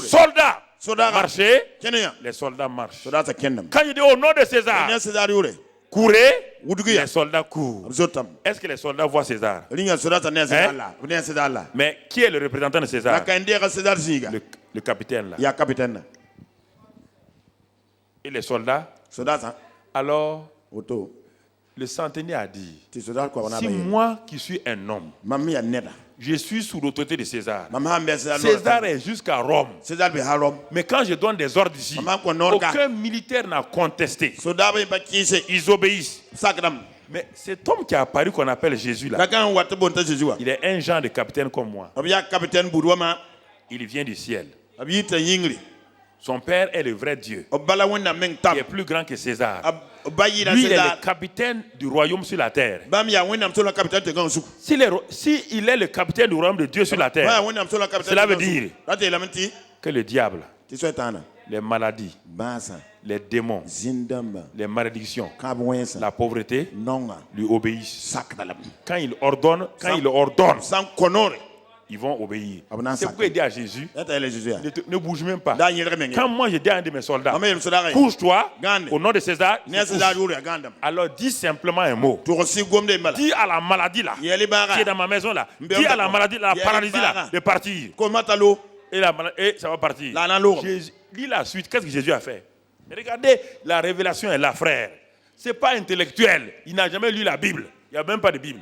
soldats, marchez, les soldats marchent. Quand j'ai dit au nom de César, courez, les soldats courent. Est-ce que les soldats voient César? Mais qui est le représentant de César? Le capitaine là. Et les soldats? Alors, le centenier a dit, si moi qui suis un homme, je suis sous l'autorité de César. César est jusqu'à Rome. Mais quand je donne des ordres ici, aucun militaire n'a contesté. Ils obéissent. Mais cet homme qui a apparu qu'on appelle Jésus là, il est un genre de capitaine comme moi. Il vient du ciel. Son père est le vrai Dieu, qui est plus grand que César. Lui, il est le capitaine du royaume sur la terre. S'il est le capitaine du royaume de Dieu sur la terre, cela veut dire que le diable, les maladies, les démons, les malédictions, la pauvreté lui obéissent. Quand il ordonne, ils vont obéir. C'est pourquoi il dit à Jésus, ne bouge même pas. Quand moi je dis à un de mes soldats, couche-toi au nom de César, alors dis simplement un mot. Dis à la maladie là, qui est dans ma maison là, dis à la maladie, la paralysie là, de partir. Et ça va partir. Jésus, lis la suite, qu'est-ce que Jésus a fait? Regardez, la révélation est là, frère. Ce n'est pas intellectuel. Il n'a jamais lu la Bible. Il n'y a même pas de Bible.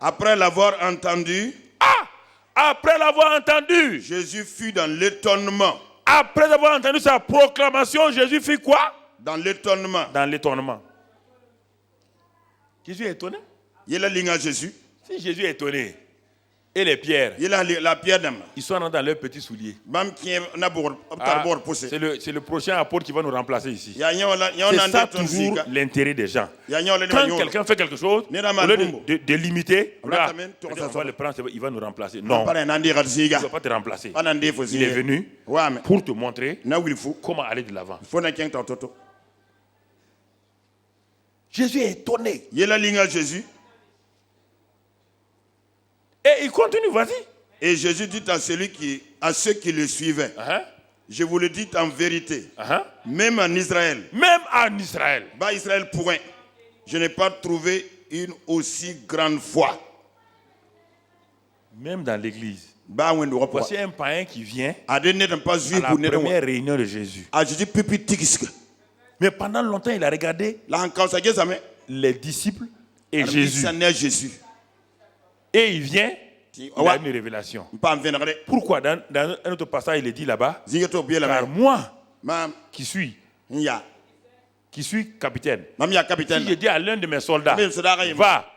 Après l'avoir entendu, après l'avoir entendu, Jésus fut dans l'étonnement. Après avoir entendu sa proclamation, Jésus fit quoi? Dans l'étonnement. Dans l'étonnement. Jésus est étonné? Il a Jésus. Si Jésus est étonné, et les pierres, ils sont dans leurs petits souliers. C'est le prochain apôtre qui va nous remplacer ici. C'est ça toujours l'intérêt des gens. Quand quelqu'un fait quelque chose, au lieu de l'imiter, on va le prendre, il va nous remplacer. Non, il ne va pas te remplacer. Il est venu pour te montrer comment aller de l'avant. Jésus est étonné. Jésus. Et il continue, vas-y. Et Jésus dit à ceux qui le suivaient, je vous le dis en vérité, même en Israël, Israël point, je n'ai pas trouvé une aussi grande foi. Même dans l'église. Voici un païen qui vient à la première réunion de Jésus. Mais pendant longtemps, il a regardé les disciples et Jésus. Et il vient, il a une révélation. Pourquoi dans un autre passage, il est dit là-bas, car moi, qui suis capitaine, si je dis à l'un de mes soldats, va, il va,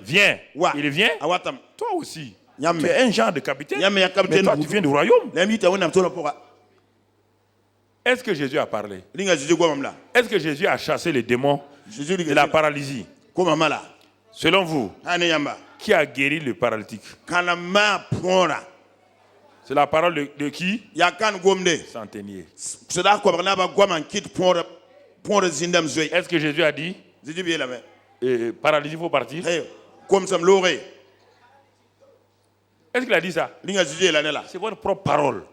viens, il vient, toi aussi, tu es un genre de capitaine, mais toi tu viens du royaume. Est-ce que Jésus a parlé? Est-ce que Jésus a chassé les démons de la paralysie? Selon vous, qui a guéri le paralytique? C'est la parole de qui? Centenier. Est-ce que Jésus a dit paralysie, il faut partir? Est-ce qu'il a dit ça? C'est votre propre parole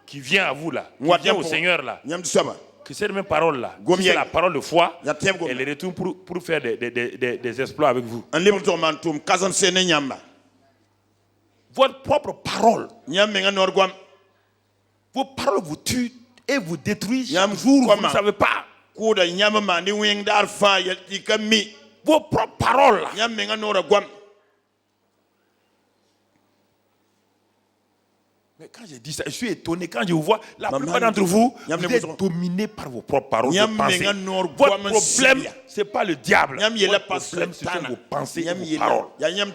qui vient à vous là, qui vient au Seigneur là. Que cette même parole là, c'est la parole de foi, elle est retourne pour faire des exploits avec vous. Votre propre parole, vos paroles vous tuent et vous détruisent chaque jour, vous ne savez pas. Vos propres paroles là. Mais quand je dis ça, je suis étonné quand je vous vois, la plupart d'entre vous, vous êtes dominés par vos propres paroles de pensée. Votre problème, ce n'est pas le diable. Votre problème, ce sont vos pensées et vos paroles.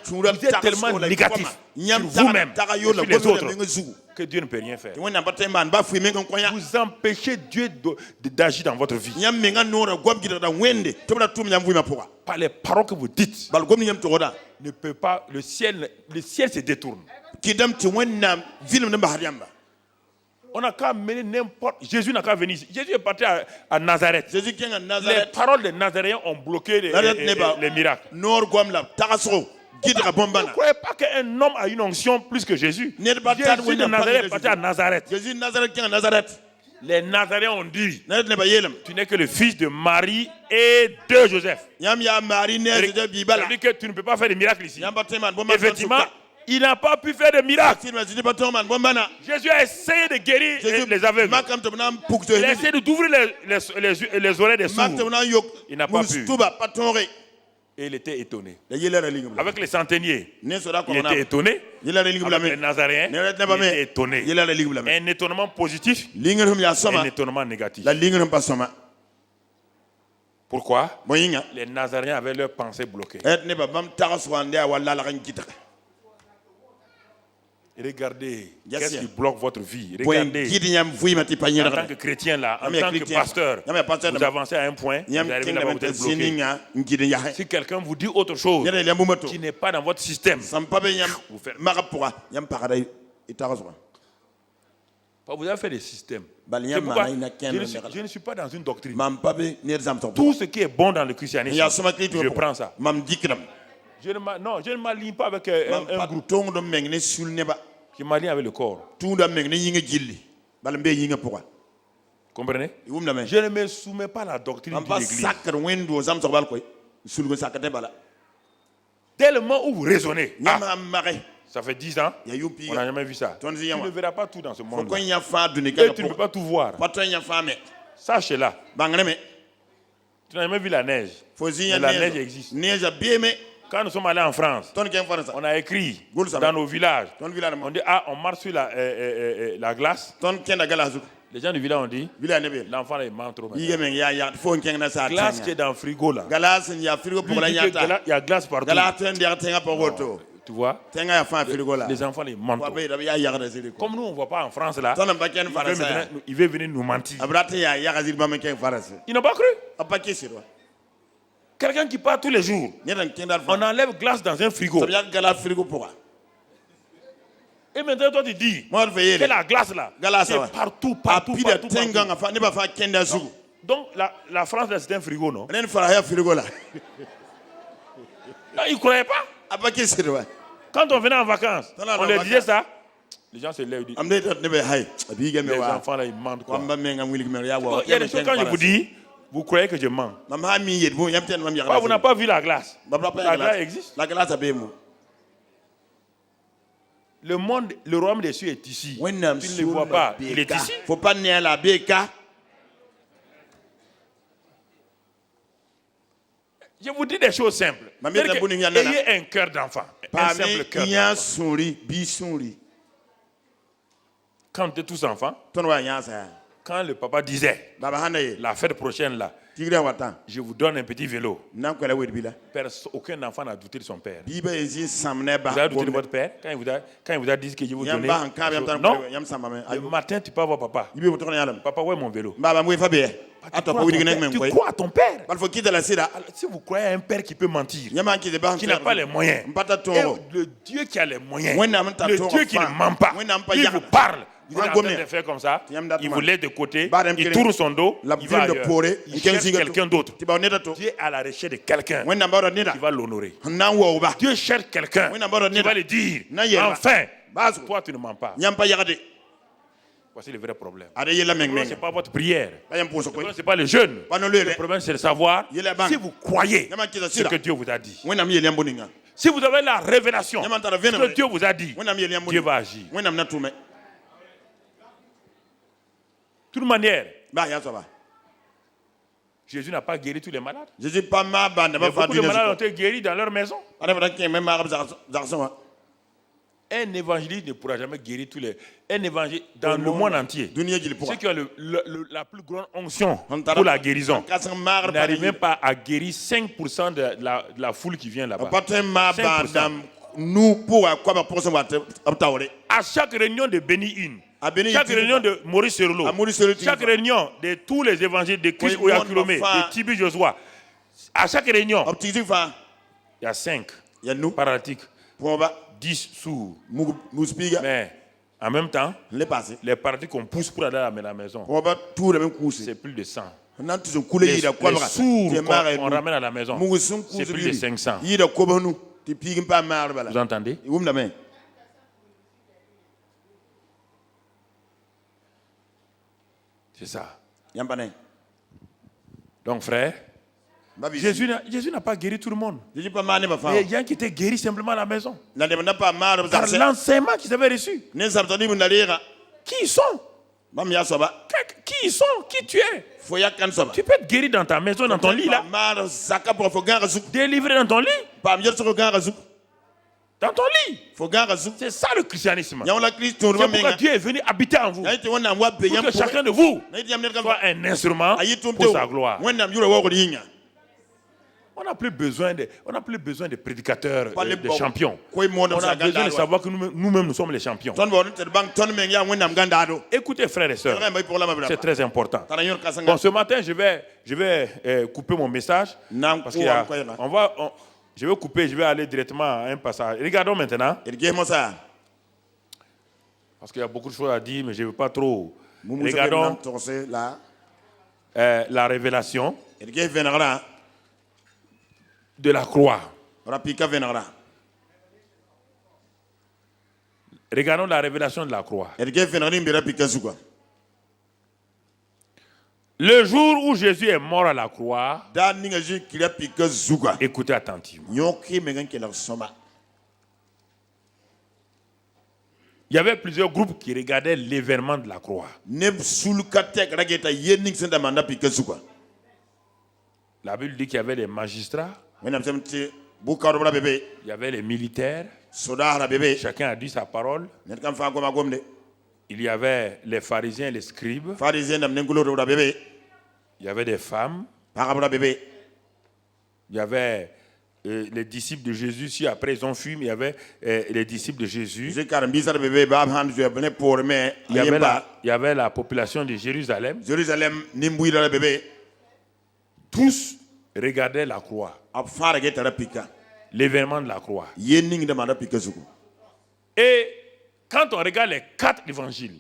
Vous êtes tellement négatif sur vous-même et sur les autres que Dieu ne peut rien faire. Vous empêchez Dieu d'agir dans votre vie. Par les paroles que vous dites, ne peut pas, le ciel se détourne. On n'a qu'à mener n'importe. Jésus n'a qu'à venir ici. Jésus est parti à Nazareth. Les paroles des Nazaréens ont bloqué les miracles. Vous ne croyez pas qu'un homme a une onction plus que Jésus? Jésus de Nazareth est parti à Nazareth. Les Nazaréens ont dit, tu n'es que le fils de Marie et de Joseph. Ça veut dire que tu ne peux pas faire de miracles ici. Effectivement, il n'a pas pu faire de miracle. Jésus a essayé de guérir les aveugles. Il a essayé d'ouvrir les oreilles des sourds. Il n'a pas pu. Et il était étonné. Avec les centeniers, il était étonné. Avec les Nazaréens, il était étonné. Un étonnement positif, un étonnement négatif. Pourquoi? Les Nazaréens avaient leurs pensées bloquées. Regardez, qu'est-ce qui bloque votre vie? Regardez, en tant que chrétien là, en tant que pasteur, vous avancez à un point, vous arrivez là-bas, vous êtes bloqué. Si quelqu'un vous dit autre chose qui n'est pas dans votre système, vous faites. Vous avez fait des systèmes. Je ne suis pas dans une doctrine. Tout ce qui est bon dans le christianisme, je prends ça. Je ne m'aligne pas avec un groupe. Je m'aligne avec le corps. Comprenez? Je ne me soumets pas à la doctrine de l'Église. Dès le moment où vous raisonnez, ça fait 10 ans, on n'a jamais vu ça. Tu ne verras pas tout dans ce monde. Et tu ne peux pas tout voir. Sachez-là. Tu n'as jamais vu la neige. Mais la neige existe. Quand nous sommes allés en France, on a écrit dans nos villages. On dit, on marche sur la glace. Les gens du village ont dit, l'enfant est mort trop. Glace qui est dans le frigo là. Il y a glace partout. Tu vois? Les enfants les mentent. Comme nous on ne voit pas en France là, il veut venir nous mentir. Ils n'ont pas cru. Quelqu'un qui part tous les jours, on enlève glace dans un frigo. Et maintenant, toi, tu dis que la glace là, c'est partout. Donc, la France, là, c'est un frigo, non? Non, ils ne croyaient pas. Quand on venait en vacances, on leur disait ça. Les gens se lèvent et disent, les enfants, là, ils mentent quoi. Il y a des choses, quand je vous dis, vous croyez que je mens. Vous n'avez pas vu la glace. La glace existe. Le royaume des cieux est ici. Tu ne le vois pas. Il est ici. Je vous dis des choses simples. Ayez un cœur d'enfant. Un simple cœur d'enfant. Quand tu es tous enfants, quand le papa disait, la fête prochaine là, je vous donne un petit vélo. Aucun enfant n'a douté de son père. Vous avez douté de votre père quand il vous a dit que je vous donnais. Non, le matin tu peux voir papa. Papa, où est mon vélo? Tu crois à ton père. Si vous croyez à un père qui peut mentir, qui n'a pas les moyens, et le Dieu qui a les moyens, le Dieu qui ne ment pas, il vous parle. Vous êtes en train de faire comme ça, il vous laisse de côté, il tourne son dos, il va ailleurs, il cherche quelqu'un d'autre. Dieu est à la recherche de quelqu'un qui va l'honorer. Dieu cherche quelqu'un qui va lui dire, enfin, toi tu ne mens pas. Voici le vrai problème. Le problème, ce n'est pas votre prière. Le problème, ce n'est pas le jeûne. Le problème, c'est de savoir si vous croyez ce que Dieu vous a dit. Si vous avez la révélation, ce que Dieu vous a dit, Dieu va agir. De toute manière, Jésus n'a pas guéri tous les malades. Beaucoup de malades ont été guéris dans leur maison. Un évangéliste ne pourra jamais guérir tous les... Un évangéliste dans le monde entier. Ceux qui ont la plus grande onction pour la guérison n'arrivent même pas à guérir 5% de la foule qui vient là-bas. 5%. À chaque réunion de Béni chaque réunion de Maurice Serlo, chaque réunion de tous les évangélistes de Christ Oyakhilome, de Tibi Joshua, à chaque réunion, il y a 5 paralytiques, 10 sourds. Mais en même temps, les paralytiques qu'on pousse pour aller à la maison, c'est plus de 100. Les sourds qu'on ramène à la maison, c'est plus de 500. Vous entendez? C'est ça. Donc, frère, Jésus n'a pas guéri tout le monde. Il y a des gens qui étaient guéris simplement à la maison. Par l'enseignement qu'ils avaient reçu. Qui ils sont? Qui ils sont? Qui tu es? Tu peux être guéri dans ta maison, dans ton lit là. Délivré dans ton lit. Dans ton lit. C'est ça le christianisme. C'est pourquoi Dieu est venu habiter en vous. Pour que chacun de vous soit un instrument pour sa gloire. On n'a plus besoin de prédicateurs, de champions. On a besoin de savoir que nous-mêmes nous sommes les champions. Écoutez, frères et sœurs, c'est très important. Bon, ce matin, je vais couper mon message. Parce je vais couper, je vais aller directement à un passage. Regardons maintenant. Parce qu'il y a beaucoup de choses à dire, mais je ne veux pas trop. Regardons la révélation de la croix. Regardons la révélation de la croix. Le jour où Jésus est mort à la croix, écoutez attentivement. Il y avait plusieurs groupes qui regardaient l'événement de la croix. La Bible dit qu'il y avait les magistrats, il y avait les militaires, chacun a dit sa parole. Il y avait les pharisiens et les scribes, il y avait des femmes, il y avait les disciples de Jésus. Si après ils ont fui, il y avait les disciples de Jésus. Il y avait la population de Jérusalem. Tous regardaient la croix, l'événement de la croix. Et quand on regarde les 4 évangiles,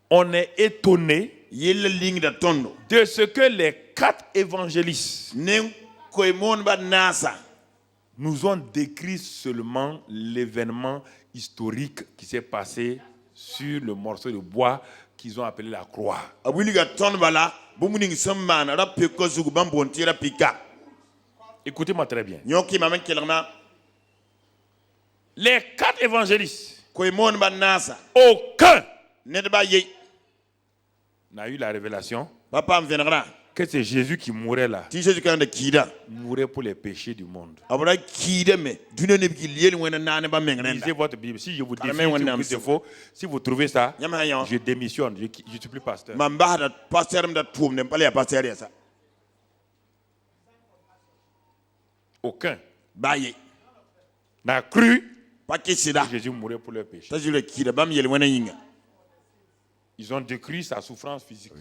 on est étonné de ce que les 4 évangélistes nous ont décrit seulement l'événement historique qui s'est passé sur le morceau de bois qu'ils ont appelé la croix. Écoutez-moi très bien. Les 4 évangélistes, aucun n'a eu la révélation que c'est Jésus qui mourait là. Mourait pour les péchés du monde. Lisez votre Bible. Si je vous dis que c'est faux, si vous trouvez ça, je démissionne. Je ne suis plus pasteur. Aucun n'a cru que Jésus mourait pour leurs péchés. Ils ont décrit sa souffrance physique.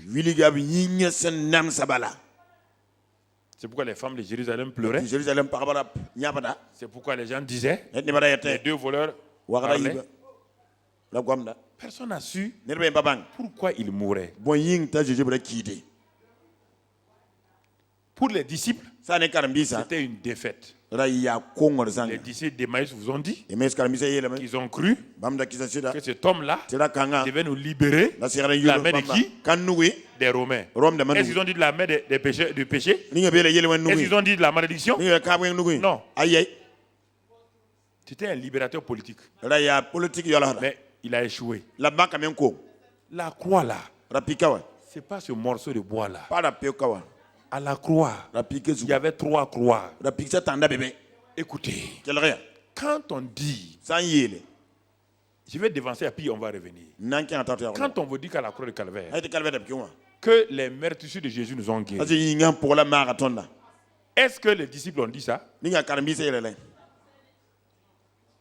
C'est pourquoi les femmes de Jérusalem pleuraient. C'est pourquoi les gens disaient, les 2 voleurs parlaient. Personne n'a su pourquoi ils mouraient. Pour les disciples, c'était une défaite. Les disciples d'Emmaüs vous ont dit qu'ils ont cru que cet homme-là devait nous libérer de la main de qui? Des Romains. Est-ce qu'ils ont dit de la main du péché? Est-ce qu'ils ont dit de la malédiction? Non. C'était un libérateur politique. Mais il a échoué. La croix là, c'est pas ce morceau de bois là. À la croix, il y avait 3 croix. Écoutez, quand on dit, je vais dévancer et puis on va revenir. Quand on vous dit qu'à la croix de Calvaire, que les meurtrissures de Jésus nous ont guéris, est-ce que les disciples ont dit ça?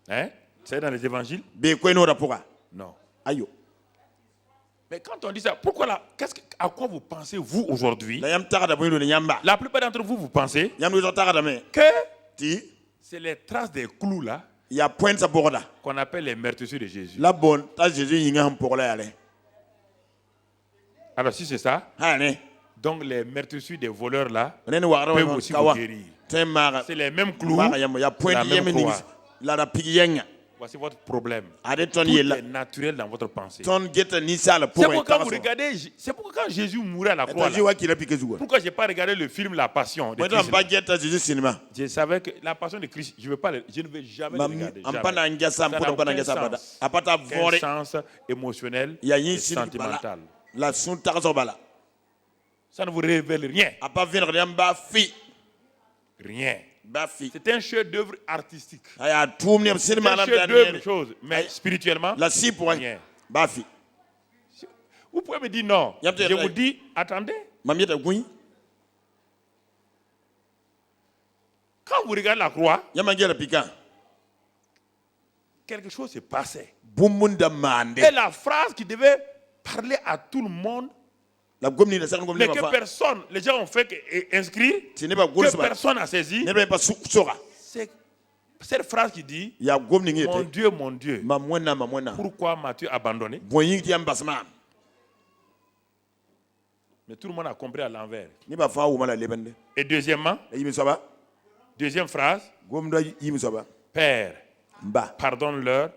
Hein? C'est dans les évangiles? Non. Mais quand on dit ça, pourquoi là? À quoi vous pensez vous aujourd'hui? La plupart d'entre vous, vous pensez que c'est les traces des clous là qu'on appelle les meurtrissures de Jésus. Alors si c'est ça, donc les meurtrissures des voleurs là peuvent aussi vous guérir. C'est les mêmes clous, la même croix. Voici votre problème. Tout est naturel dans votre pensée. C'est pourquoi quand vous regardez, c'est pourquoi quand Jésus mourait à la croix, pourquoi je n'ai pas regardé le film La Passion de Christ? Je savais que la Passion de Christ, je ne vais jamais le regarder. Ça n'a aucun sens émotionnel et sentimental. Ça ne vous révèle rien. Rien. C'est un chef-d'œuvre artistique. C'est un chef-d'œuvre chose, mais spirituellement, rien. Vous pouvez me dire non. Je vous dis, attendez. Quand vous regardez la croix, quelque chose s'est passé. Et la phrase qui devait parler à tout le monde, mais que personne, les gens ont fait inscrire, que personne n'a saisi. C'est cette phrase qui dit, mon Dieu, pourquoi m'as-tu abandonné? Mais tout le monde a compris à l'envers. Et deuxièmement, Deuxième phrase. Père, pardonne-leur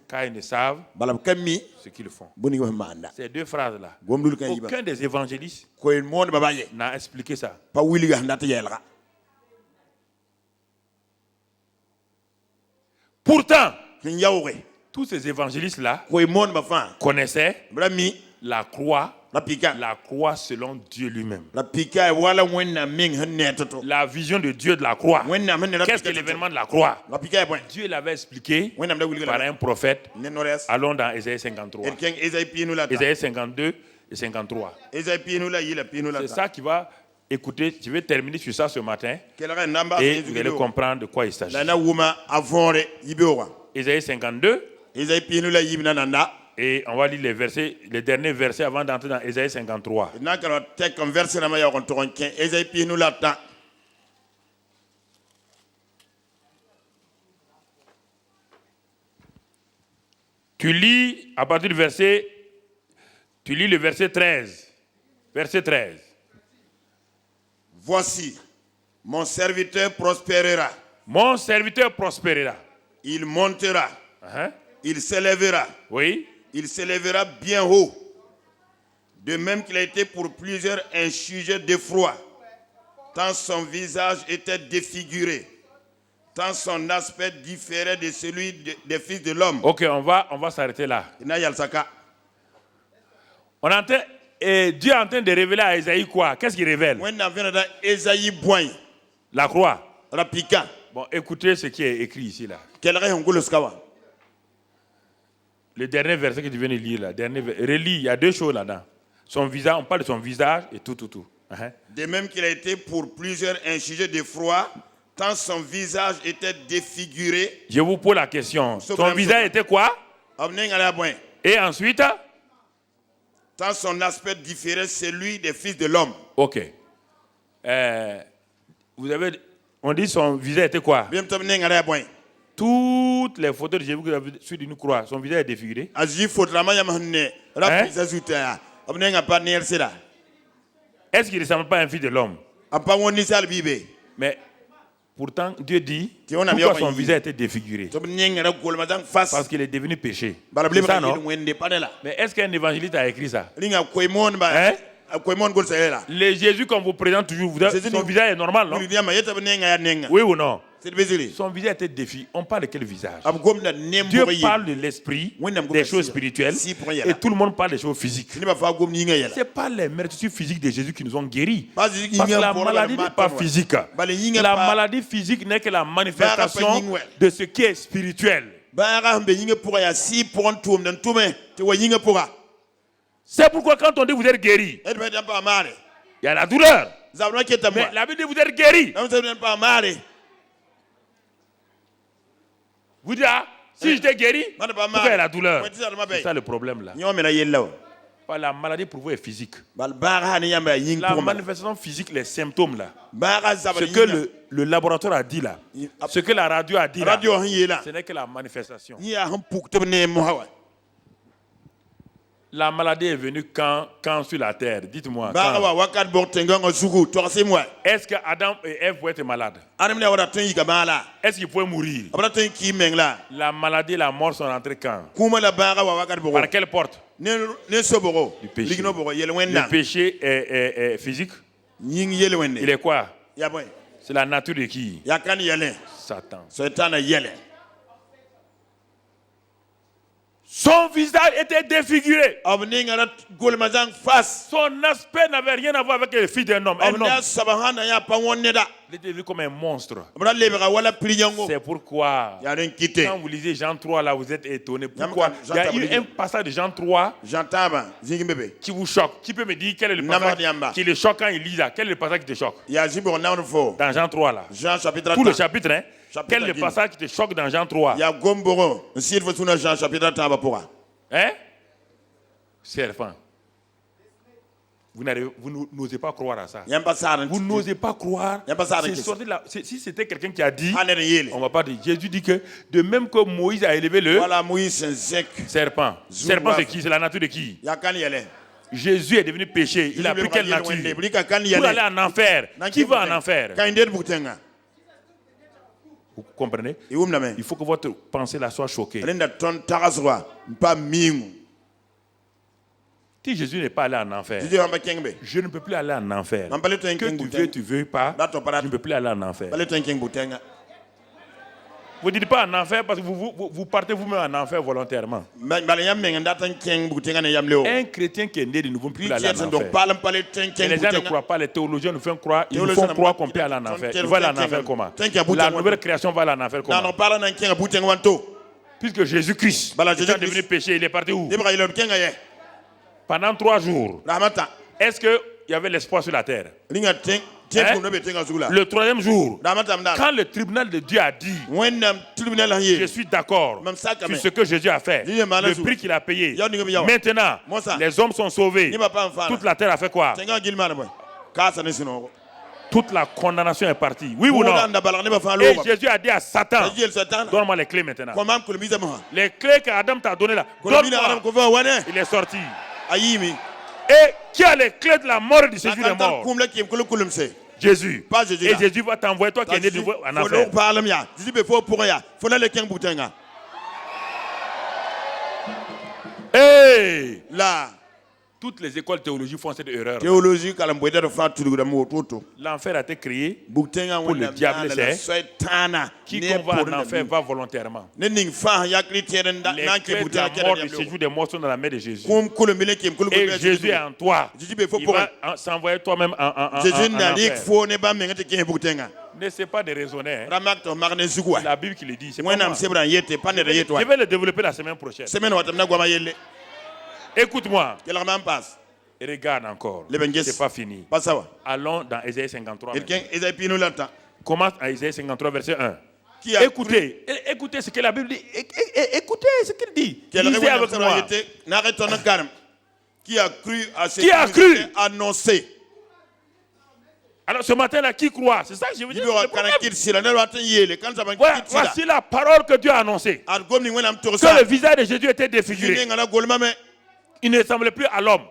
car ils ne savent ce qu'ils font. Ces deux phrases-là, aucun des évangélistes n'a expliqué ça. Pourtant, tous ces évangélistes-là connaissaient la croix selon Dieu lui-même. La vision de Dieu de la croix. Qu'est-ce que l'événement de la croix? Dieu l'avait expliqué par un prophète. Allons dans Ésaïe 53. Ésaïe 52 et 53. C'est ça qui va écouter. Je vais terminer sur ça ce matin. Et vous allez comprendre de quoi il s'agit. Ésaïe 52. Et on va lire les derniers versets avant d'entrer dans Ésaïe 53. Tu lis à partir du verset, tu lis le verset 13. Verset 13. Voici, mon serviteur prospérera. Mon serviteur prospérera. Il montera. Il s'élèvera. Oui. Il s'élèvera bien haut. De même qu'il a été pour plusieurs un sujet d'effroi, tant son visage était défiguré, tant son aspect différait de celui des fils de l'homme. Ok, on va s'arrêter là. Et Dieu est en train de révéler à Esaïe quoi? Qu'est-ce qu'il révèle? La croix. Bon, écoutez ce qui est écrit ici là. Le dernier verset que tu viens de lire là, relis, il y a deux choses là-dedans. Son visage, on parle de son visage et tout. De même qu'il a été pour plusieurs un sujet d'effroi, tant son visage était défiguré. Je vous pose la question. Son visage était quoi? Et ensuite? Tant son aspect différait celui des fils de l'homme. Ok. On dit son visage était quoi? Toutes les photos de Jésus que vous avez sur une croix, son visage est défiguré. Est-ce qu'il ne ressemble pas à un fils de l'homme? Mais pourtant, Dieu dit pourquoi son visage était défiguré. Parce qu'il est devenu péché. C'est ça, non? Mais est-ce qu'un évangéliste a écrit ça? Les Jésus qu'on vous présente toujours, son visage est normal, non? Oui ou non? Son visage était défi. On parle de quel visage? Dieu parle de l'esprit, des choses spirituelles, et tout le monde parle des choses physiques. Ce n'est pas les meurtrissures physiques de Jésus qui nous ont guéris. Parce que la maladie n'est pas physique. La maladie physique n'est que la manifestation de ce qui est spirituel. C'est pourquoi quand on dit vous êtes guéri, il y a la douleur. Mais la Bible dit vous êtes guéri. Vous dites, si j'étais guéri, pourquoi il y a la douleur? C'est ça le problème là. La maladie pour vous est physique. La manifestation physique, les symptômes là. Ce que le laboratoire a dit là, ce que la radio a dit là, ce n'est que la manifestation. La maladie est venue quand sur la terre? Dites-moi. Est-ce que Adam et Ève pouvaient être malades? Est-ce qu'ils pouvaient mourir? La maladie et la mort sont rentrées quand? Par quelle porte? Du péché. Le péché est physique. Il est quoi? C'est la nature de qui? Satan. Son visage était défiguré. Son aspect n'avait rien à voir avec le fils d'un homme. Il était vu comme un monstre. C'est pourquoi, quand vous lisez Jean 3, là, vous êtes étonné. Pourquoi? Il y a eu un passage de Jean 3 qui vous choque. Qui peut me dire quel est le passage qui le choque quand il lit là? Quel est le passage qui te choque? Dans Jean 3, là. Tout le chapitre, hein? Quel est le passage qui te choque dans Jean 3? Hein? Serpent. Vous n'osez pas croire à ça. Vous n'osez pas croire. Si c'était quelqu'un qui a dit, on ne va pas dire. Jésus dit que de même que Moïse a élevé le serpent. Serpent c'est qui? C'est la nature de qui? Jésus est devenu péché. Il a pris quelle nature? Pour aller en enfer. Qui va en enfer? Vous comprenez? Il faut que votre pensée là soit choquée. Si Jésus n'est pas allé en enfer, je ne peux plus aller en enfer. Que tu veux pas, je ne peux plus aller en enfer. Vous ne dites pas en enfer parce que vous partez vous-même en enfer volontairement. Un chrétien qui est né de nouveau ne peut plus aller en enfer. Et les gens ne croient pas, les théologiens nous font croire, ils nous font croire qu'on peut aller en enfer. Ils vont aller en enfer comment? La nouvelle création va aller en enfer comment? Puisque Jésus-Christ est devenu péché, il est parti où? Pendant 3 jours. Est-ce qu'il y avait l'espoir sur la terre? Le 3e jour, quand le tribunal de Dieu a dit je suis d'accord sur ce que Jésus a fait, le prix qu'il a payé, maintenant les hommes sont sauvés, toute la terre a fait quoi? Toute la condamnation est partie. Oui ou non? Et Jésus a dit à Satan, donne-moi les clés maintenant. Les clés qu'Adam t'a données là, donne-moi. Il est sorti. Et qui a les clés de la mort et du séjour des morts? Jésus. Et Jésus va t'envoyer, toi qui es né de nouveau en enfer. Hey! Là. Toutes les écoles théologiques font cette erreur. L'enfer a été créé pour le diable, c'est quiconque va en enfer va volontairement. Les clés de la mort et du séjour des morts sont dans la main de Jésus. Et Jésus est en toi. Il va s'envoyer toi-même en enfer. N'essaie pas de raisonner. C'est la Bible qui le dit. Je vais le développer la semaine prochaine. Écoute-moi. Et regarde encore. C'est pas fini. Allons dans Ésaïe 53. Commence à Ésaïe 53, verset 1. Écoutez ce que la Bible dit. Écoutez ce qu'il dit. Lisez avec moi. Qui a cru à ce qui était annoncé? Alors ce matin-là, qui croit? C'est ça que je veux dire. Voici la parole que Dieu a annoncée. Que le visage de Jésus était défiguré. Il ne ressemblait plus à l'homme.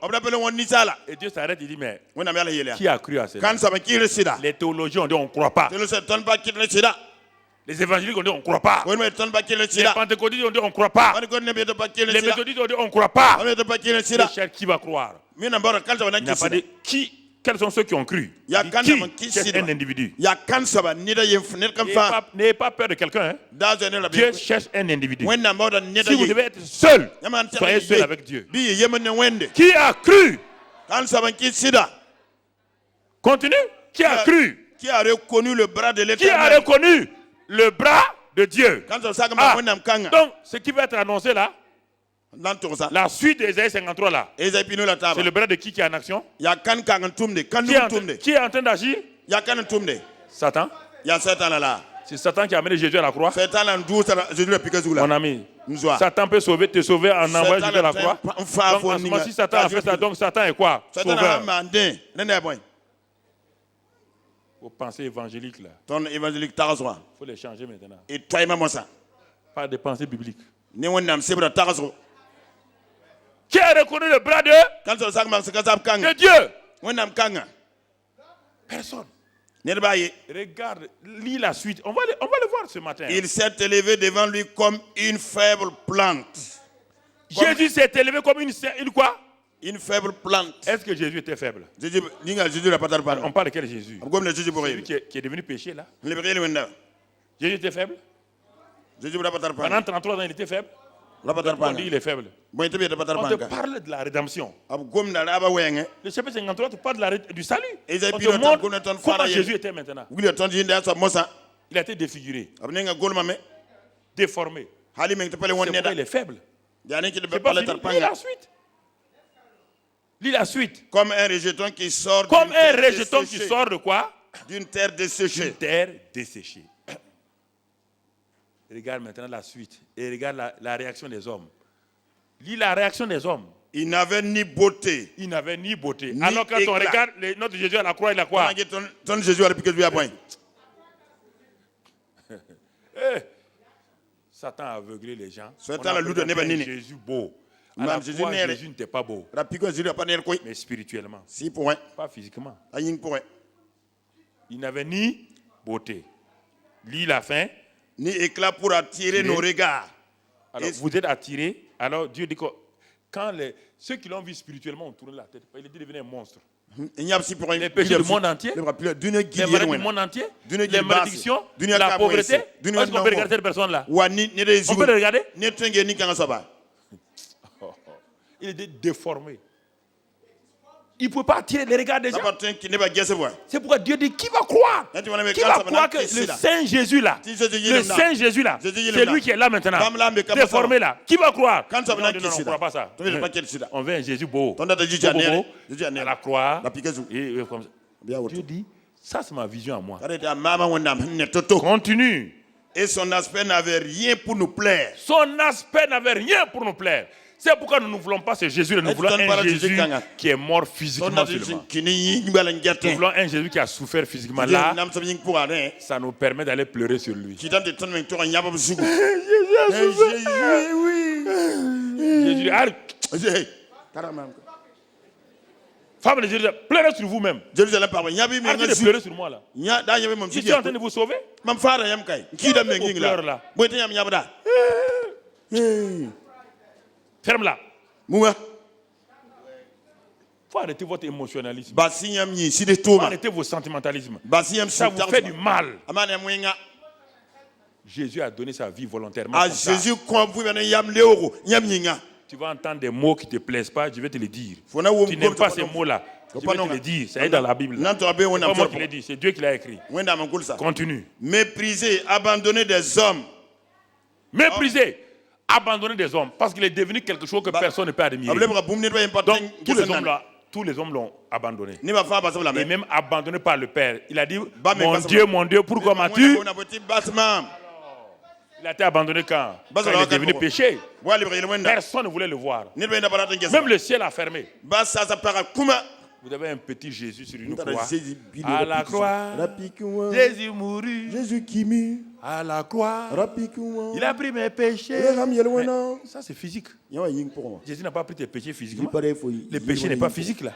Et Dieu s'arrête et dit, mais qui a cru à cela? Les théologiens ont dit, on ne croit pas. Les évangéliques ont dit, on ne croit pas. Les pentecôtistes ont dit, on ne croit pas. Les méthodistes ont dit, on ne croit pas. Qui va croire? Il n'a pas dit qui. Quels sont ceux qui ont cru? Qui cherche un individu? N'ayez pas peur de quelqu'un. Dieu cherche un individu. Si vous devez être seul, soyez seul avec Dieu. Qui a cru? Continue. Qui a cru? Qui a reconnu le bras de l'Éternel? Qui a reconnu le bras de Dieu? Donc, ce qui va être annoncé là, la suite d'Ésaïe 53 là, c'est le bras de qui est en action? Qui est en train d'agir? Satan. C'est Satan qui a amené Jésus à la croix. Mon ami, Satan peut te sauver en envoyant Jésus à la croix. Donc, en ce moment, si Satan a fait ça, donc Satan est quoi? Sauveur. Vos pensées évangéliques là, il faut les changer maintenant. Pas de pensées bibliques. Qui a reconnu le bras de Dieu? Personne. Regarde, lis la suite. On va le voir ce matin. Il s'est élevé devant lui comme une faible plante. Jésus s'est élevé comme une quoi? Une faible plante. Est-ce que Jésus était faible? On parle de quel Jésus? Celui qui est devenu péché là. Jésus était faible? Pendant 33 ans, il était faible? On dit qu'il est faible. On te parle de la rédemption. Le chapitre 53 te parle du salut. On te montre comment Jésus était maintenant. Il a été défiguré, déformé. C'est pourquoi il est faible. C'est pas fini. Lis la suite. Comme un rejeton qui sort de quoi? D'une terre desséchée. Une terre desséchée. Regarde maintenant la suite et regarde la réaction des hommes. Lis la réaction des hommes. Il n'avait ni beauté. Alors quand on regarde notre Jésus à la croix, il a quoi? Satan a aveuglé les gens. Jésus beau. À la croix, Jésus n'était pas beau. Mais spirituellement. Pas physiquement. Il n'avait ni beauté. Lis la fin. Ni éclat pour attirer nos regards. Alors, vous êtes attirés. Alors Dieu dit que quand ceux qui l'ont vu spirituellement ont tourné la tête, il est devenu un monstre. Les péchés du monde entier, les maladies du monde entier, les malédictions, la pauvreté. Est-ce qu'on peut regarder cette personne-là? On peut le regarder? Il est déformé. Il ne peut pas attirer les regards des gens. C'est pourquoi Dieu dit qui va croire? Qui va croire que le Saint Jésus là, c'est lui qui est là maintenant, déformé là. Qui va croire? Non, on ne croit pas ça. On veut un Jésus beau, à la croix. Et comme ça. Dieu dit, ça c'est ma vision à moi. Continue. Et son aspect n'avait rien pour nous plaire. Son aspect n'avait rien pour nous plaire. C'est pourquoi nous ne voulons pas ce Jésus, nous voulons un Jésus qui est mort physiquement seulement. Nous voulons un Jésus qui a souffert physiquement. Là, ça nous permet d'aller pleurer sur lui. Jésus a souffert. Jésus, femme de Jérusalem, pleurez sur vous-même. Arrêtez de pleurer sur moi là. Je suis en train de vous sauver. Qui pleure là? Ferme-la. Il faut arrêter votre émotionnalisme. Il faut arrêter vos sentimentalismes. Ça vous fait du mal. Jésus a donné sa vie volontairement. Tu vas entendre des mots qui ne te plaisent pas, je vais te les dire. Tu n'aimes pas ces mots-là, je vais te les dire. C'est dans la Bible. C'est pas moi qui l'ai dit, c'est Dieu qui l'a écrit. Continue. Mépriser, abandonner des hommes. Mépriser. Abandonner des hommes parce qu'il est devenu quelque chose que personne ne peut admirer. Donc tous les hommes l'ont abandonné. Et même abandonné par le Père. Il a dit, mon Dieu, pourquoi m'as-tu? Il a été abandonné quand il est devenu péché. Personne ne voulait le voir. Même le ciel a fermé. Vous avez un petit Jésus sur une croix. À la croix, Jésus mourut. Jésus qui mut. À la croix, il a pris mes péchés. Mais ça c'est physique. Jésus n'a pas pris tes péchés physiquement. Le péché n'est pas physique là.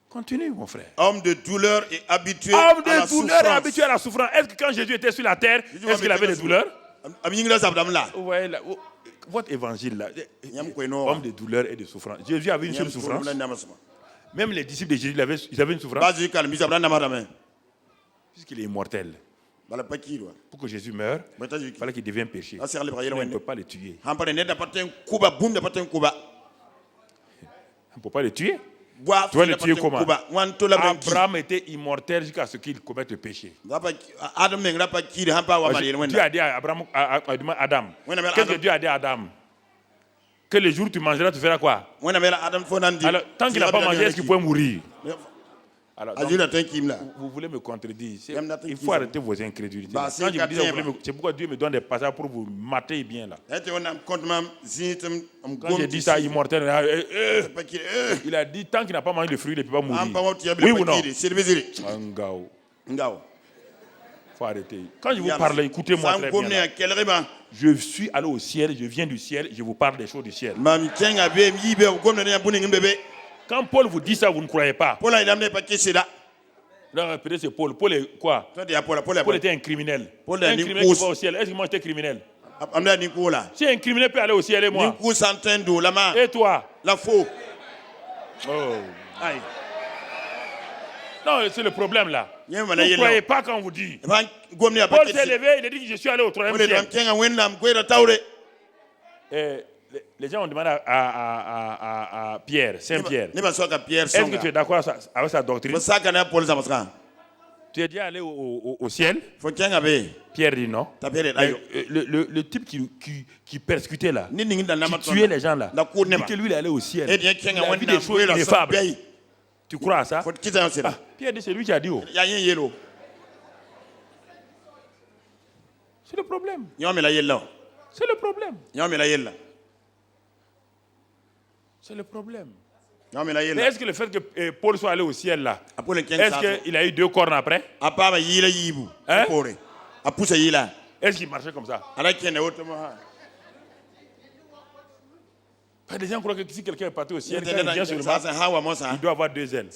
Continue mon frère. Homme de douleur et habitué à la souffrance. Est-ce que quand Jésus était sur la terre, est-ce qu'il avait des douleurs? Ouais, là, votre évangile là, homme de douleur et de souffrance. Jésus avait une seule souffrance. Même les disciples de Jésus, ils avaient une souffrance. Puisqu'il est immortel. Pour que Jésus meure, il fallait qu'il devienne péché. On ne peut pas le tuer. On ne peut pas le tuer. Tu vas le tuer comment? Abraham était immortel jusqu'à ce qu'il commette le péché. Dieu a dit à Adam, qu'est-ce que Dieu a dit à Adam? Que le jour où tu mangeras, tu feras quoi? Alors, tant qu'il n'a pas mangé, est-ce qu'il peut mourir? Alors, donc, vous voulez me contredire. Il faut arrêter vos incrédulités. Quand je vous dis, c'est pourquoi Dieu me donne des passages pour vous mater bien là. Quand j'ai dit ça, immortel, il a dit tant qu'il n'a pas mangé le fruit, il ne peut pas mourir. Oui ou non? Il faut arrêter. Quand je vous parle, écoutez-moi très bien. Je suis allé au ciel, je viens du ciel, je vous parle des choses du ciel. Quand Paul vous dit ça, vous ne croyez pas. Non, peut-être c'est Paul. Paul est quoi? Paul était un criminel. Un criminel qui va au ciel. Est-ce que moi j'étais criminel? Si un criminel peut aller au ciel et moi? Et toi? Oh. Non, c'est le problème là. Vous ne croyez pas quand on vous dit. Paul s'est levé, il a dit que je suis allé au troisième ciel. Les gens ont demandé à Pierre, Saint-Pierre, est-ce que tu es d'accord avec sa doctrine? Tu es déjà allé au ciel? Pierre dit non. Le type qui persécutait là, qui tuait les gens là, dit que lui il est allé au ciel. Il a vu des choses ineffables. Tu crois à ça? Pierre dit c'est lui qui a dit. C'est le problème. C'est le problème. C'est le problème. Mais est-ce que le fait que Paul soit allé au ciel là, est-ce qu'il a eu 2 cornes après? Hein? Est-ce qu'il marchait comme ça? Les gens croient que si quelqu'un est parti au ciel, quand il vient sur le marché, il doit avoir 2 ailes.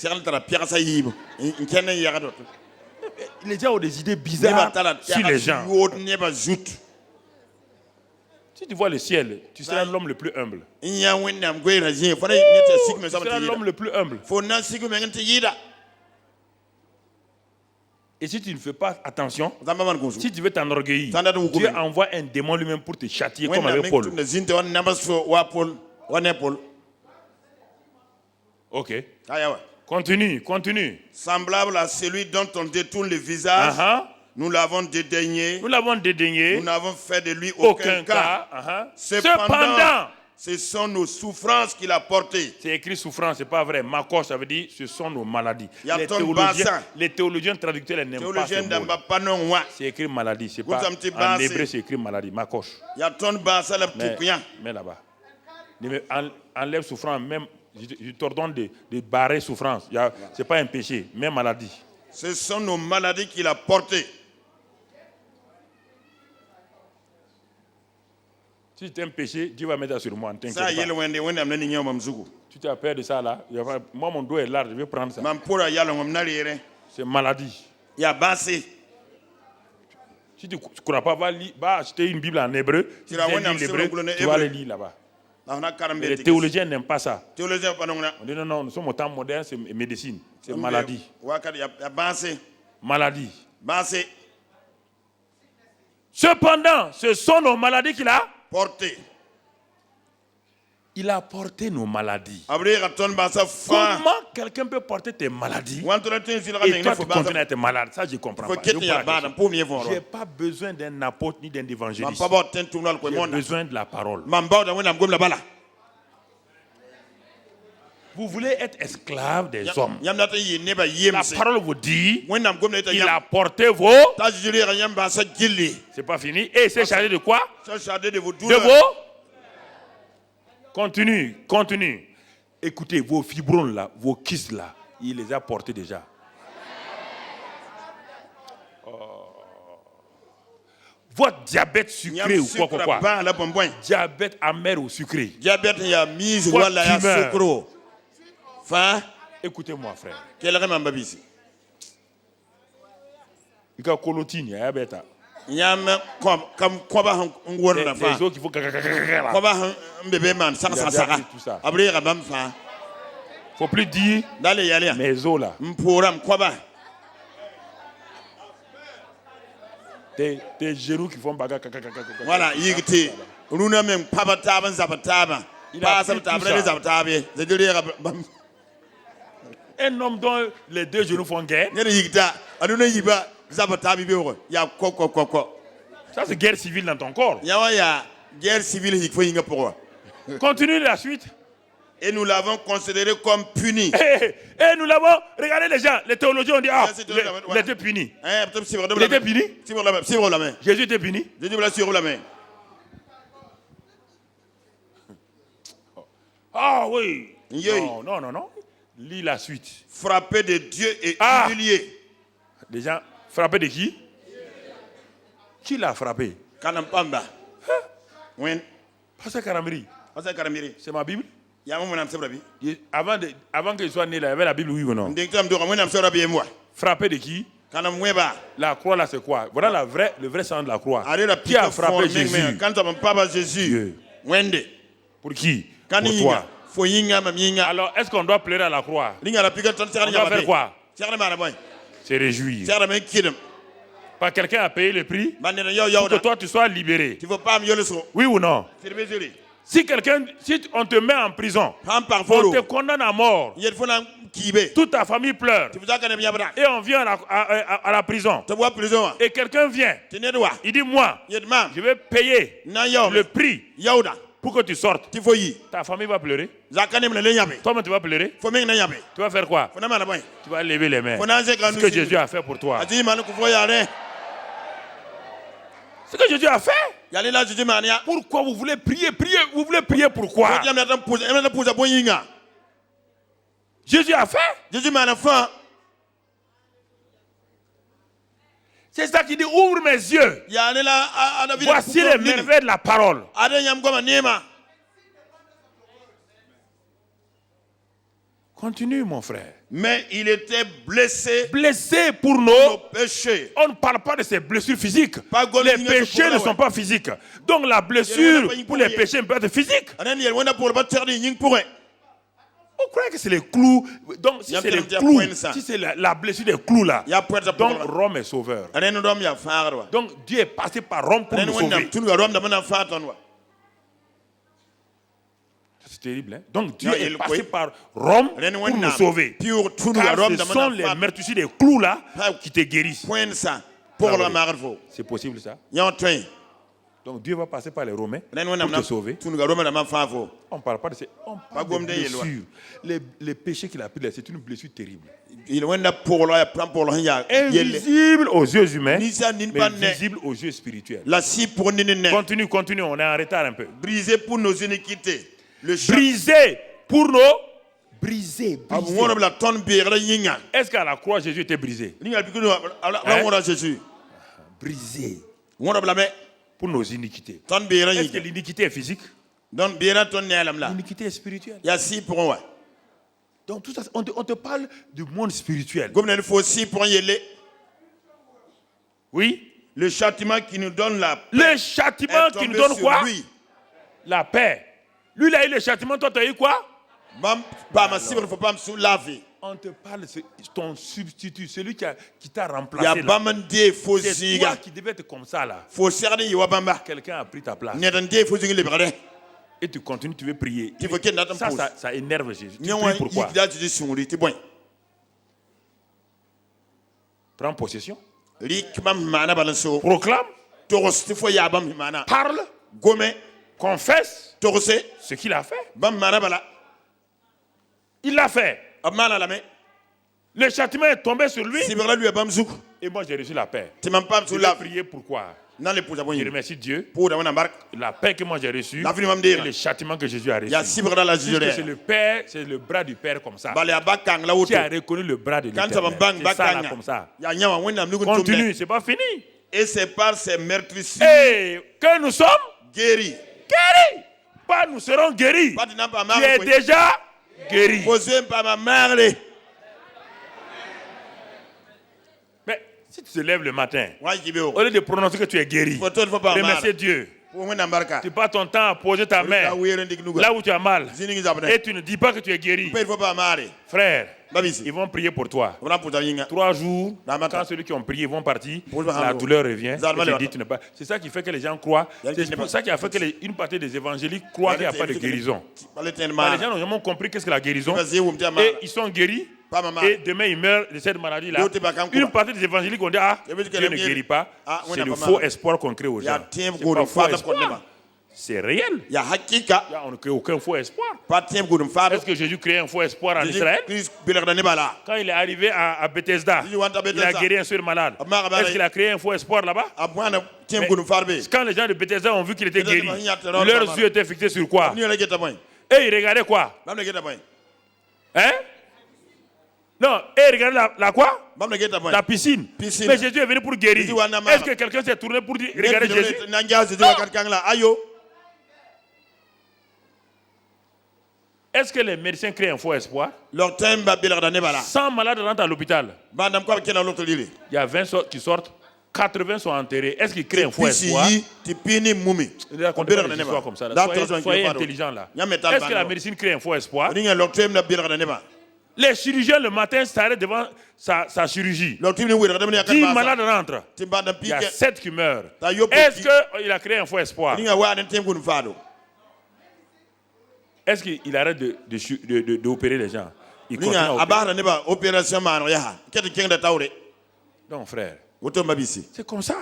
Les gens ont des idées bizarres sur les gens. Si tu vois le ciel, tu seras l'homme le plus humble. Tu seras l'homme le plus humble. Et si tu ne fais pas attention, si tu veux t'enorgueillir, Dieu envoie un démon lui-même pour te châtier comme avec Paul. Ok. Continue. Semblable à celui dont on détourne le visage, nous l'avons dédaigné. Nous n'avons fait de lui aucun cas. Cependant, ce sont nos souffrances qu'il a portées. C'est écrit souffrance, c'est pas vrai. Makos, ça veut dire ce sont nos maladies. Les théologiens traducteurs n'aiment pas ce mot. C'est écrit maladie, c'est pas en hébreu, c'est écrit maladie. Makos. Mais là-bas. Enlève souffrance, même je t'ordonne de barrer souffrance. C'est pas un péché, même maladie. Ce sont nos maladies qu'il a portées. Si c'est un péché, Dieu va mettre ça sur moi. T'inquiète pas. Tu t'as peur de ça là? Moi, mon dos est large, je vais prendre ça. C'est maladie. Si tu ne crois pas, va acheter une Bible en hébreu. Si tu lis l'hébreu, tu vas le lire là-bas. Les théologiens n'aiment pas ça. On dit non, nous sommes au temps moderne, c'est médecine. C'est maladie. Maladie. Cependant, ce sont nos maladies qu'il a portées. Il a porté nos maladies. Comment quelqu'un peut porter tes maladies et toi tu continues à être malade? Ça, je ne comprends pas. Je n'ai pas besoin d'un apôtre ni d'un évangéliste. J'ai besoin de la parole. Vous voulez être esclave des hommes. La parole vous dit il a porté vos... C'est pas fini. Et il s'est chargé de quoi? De vos... Continue. Écoutez, vos fibromes là, vos kystes là, il les a portés déjà. Votre diabète sucré ou quoi. Diabète amer ou sucré. Diabète il y a mise voilà sucre. Écoutez-moi frère. Quel est mon baby? Il y a colotine, il y a bêta. Il y a comme quoi va on les autres qui font quoi va un bébé man ça. Après faut plus dire mes os là. Tes genoux qui font baga. Voilà, il était Runa même papa taban zapataba. Pas un homme dont les deux genoux font guerre. Ça c'est guerre civile dans ton corps. Guerre civile. Continue la suite. Et nous l'avons considéré comme puni. Et nous l'avons, regardez les gens, les théologiens ont dit, il était puni. Il était puni. Jésus était puni. Ah oui. Non. Lis la suite. Frappé de Dieu et humilié. Les gens, frappé de qui? Qui l'a frappé? Kanampamba. Oui. Pasteur Karamiri. C'est ma Bible. Avant que je sois né, là, il y avait la Bible, oui ou non? Frappé de qui? La croix là, c'est quoi? Voilà le vrai sang de la croix. Qui a frappé Jésus? Dieu. Pour qui? Pour toi. Alors, est-ce qu'on doit pleurer à la croix? On doit faire quoi? Se réjouir. Pas quelqu'un a payé le prix pour que toi tu sois libéré. Oui ou non? Si on te met en prison, on te condamne à mort, toute ta famille pleure, et on vient à la prison, et quelqu'un vient, il dit moi, je vais payer le prix pour que tu sortes. Ta famille va pleurer. Toi-même tu vas pleurer. Tu vas faire quoi? Tu vas lever les mains. Ce que Jésus a fait pour toi. Ce que Jésus a fait. Pourquoi vous voulez prier? Vous voulez prier pourquoi? Jésus a fait. C'est ça qui dit ouvre mes yeux. Voici les merveilles de la parole. Continue, mon frère. Mais il était blessé. Blessé pour nos péchés. On ne parle pas de ces blessures physiques. Les péchés ne sont pas physiques. Donc la blessure pour les péchés peut être physique. On croit que c'est les clous. Donc si c'est les clous, si c'est la blessure des clous là, donc Rome est sauveur. Donc Dieu est passé par Rome pour nous sauver. C'est terrible, hein? Donc Dieu est passé par Rome pour nous sauver. Car ce sont les meurtrissures des clous là qui te guérissent. C'est possible ça? Donc Dieu va passer par les Romains pour te sauver. On ne parle pas de ces blessures. Les péchés qu'il a pris, c'est une blessure terrible. Invisible aux yeux humains, mais visible aux yeux spirituels. Continue, on est en retard un peu. Brisé pour nos iniquités. Brisé pour nos... Brisé. Est-ce qu'à la croix, Jésus était brisé? Brisé. Pour nos iniquités. Est-ce que l'iniquité est physique? L'iniquité est spirituelle. Donc tout ça, on te parle du monde spirituel. Oui. Le châtiment qui nous donne la paix. Le châtiment qui nous donne quoi? La paix. Lui, il a eu le châtiment, toi, tu as eu quoi? On te parle de ton substitut, celui qui t'a remplacé. C'est toi qui devais être comme ça là. Quelqu'un a pris ta place. Et tu continues, tu veux prier. Ça énerve Jésus. Tu pries pourquoi? Prends possession. Proclame. Parle. Confesse ce qu'il a fait. Il l'a fait. Le châtiment est tombé sur lui. Et moi j'ai reçu la paix. Je vais prier pourquoi? Je remercie Dieu. La paix que moi j'ai reçue et le châtiment que Jésus a reçu. C'est le Père, c'est le bras du Père comme ça. Tu as reconnu le bras de l'Éternel. C'est ça là comme ça. Continue, c'est pas fini. Et c'est par ces meurtrissures que nous sommes guéris. Pas nous serons guéris. Tu es déjà guéri. Mais si tu te lèves le matin, au lieu de prononcer que tu es guéri, remercier Dieu. Tu passes ton temps à poser ta main là où tu as mal et tu ne dis pas que tu es guéri. Frère, ils vont prier pour toi. 3 jours, quand ceux qui ont prié vont partir, la douleur revient. C'est ça qui fait que les gens croient. C'est ça qui a fait que une partie des évangéliques croient qu'il n'y a pas de guérison. Les gens n'ont jamais compris qu'est-ce que la guérison. Et ils sont guéris. Et demain ils meurent de cette maladie-là. Une partie des évangéliques ont dit Dieu ne guérit pas. C'est le faux espoir qu'on crée aux gens. C'est pas faux espoir. C'est réel. On ne crée aucun faux espoir. Est-ce que Jésus crée un faux espoir en Israël? Quand il est arrivé à Bethesda, il a guéri un seul malade. Est-ce qu'il a créé un faux espoir là-bas? Quand les gens de Bethesda ont vu qu'il était guéri, leurs yeux étaient fixés sur quoi? Et ils regardaient quoi? Hein? Non, et regardez la quoi? La piscine. Mais Jésus est venu pour guérir. Est-ce que quelqu'un s'est tourné pour dire regardez Jésus? Non. Est-ce que les médecins créent un faux espoir? 100 malades rentrent à l'hôpital. Il y a 20 qui sortent, 80 sont enterrés. Est-ce qu'ils créent un faux espoir? Comme ça, soyez intelligents là. Est-ce que la médecine crée un faux espoir? Les chirurgiens le matin s'arrêtent devant sa chirurgie. 10 malades rentrent. Il y a 7 qui meurent. Est-ce qu'il a créé un faux espoir? Est-ce qu'il arrête d'opérer les gens? Il continue à opérer. Donc frère, c'est comme ça.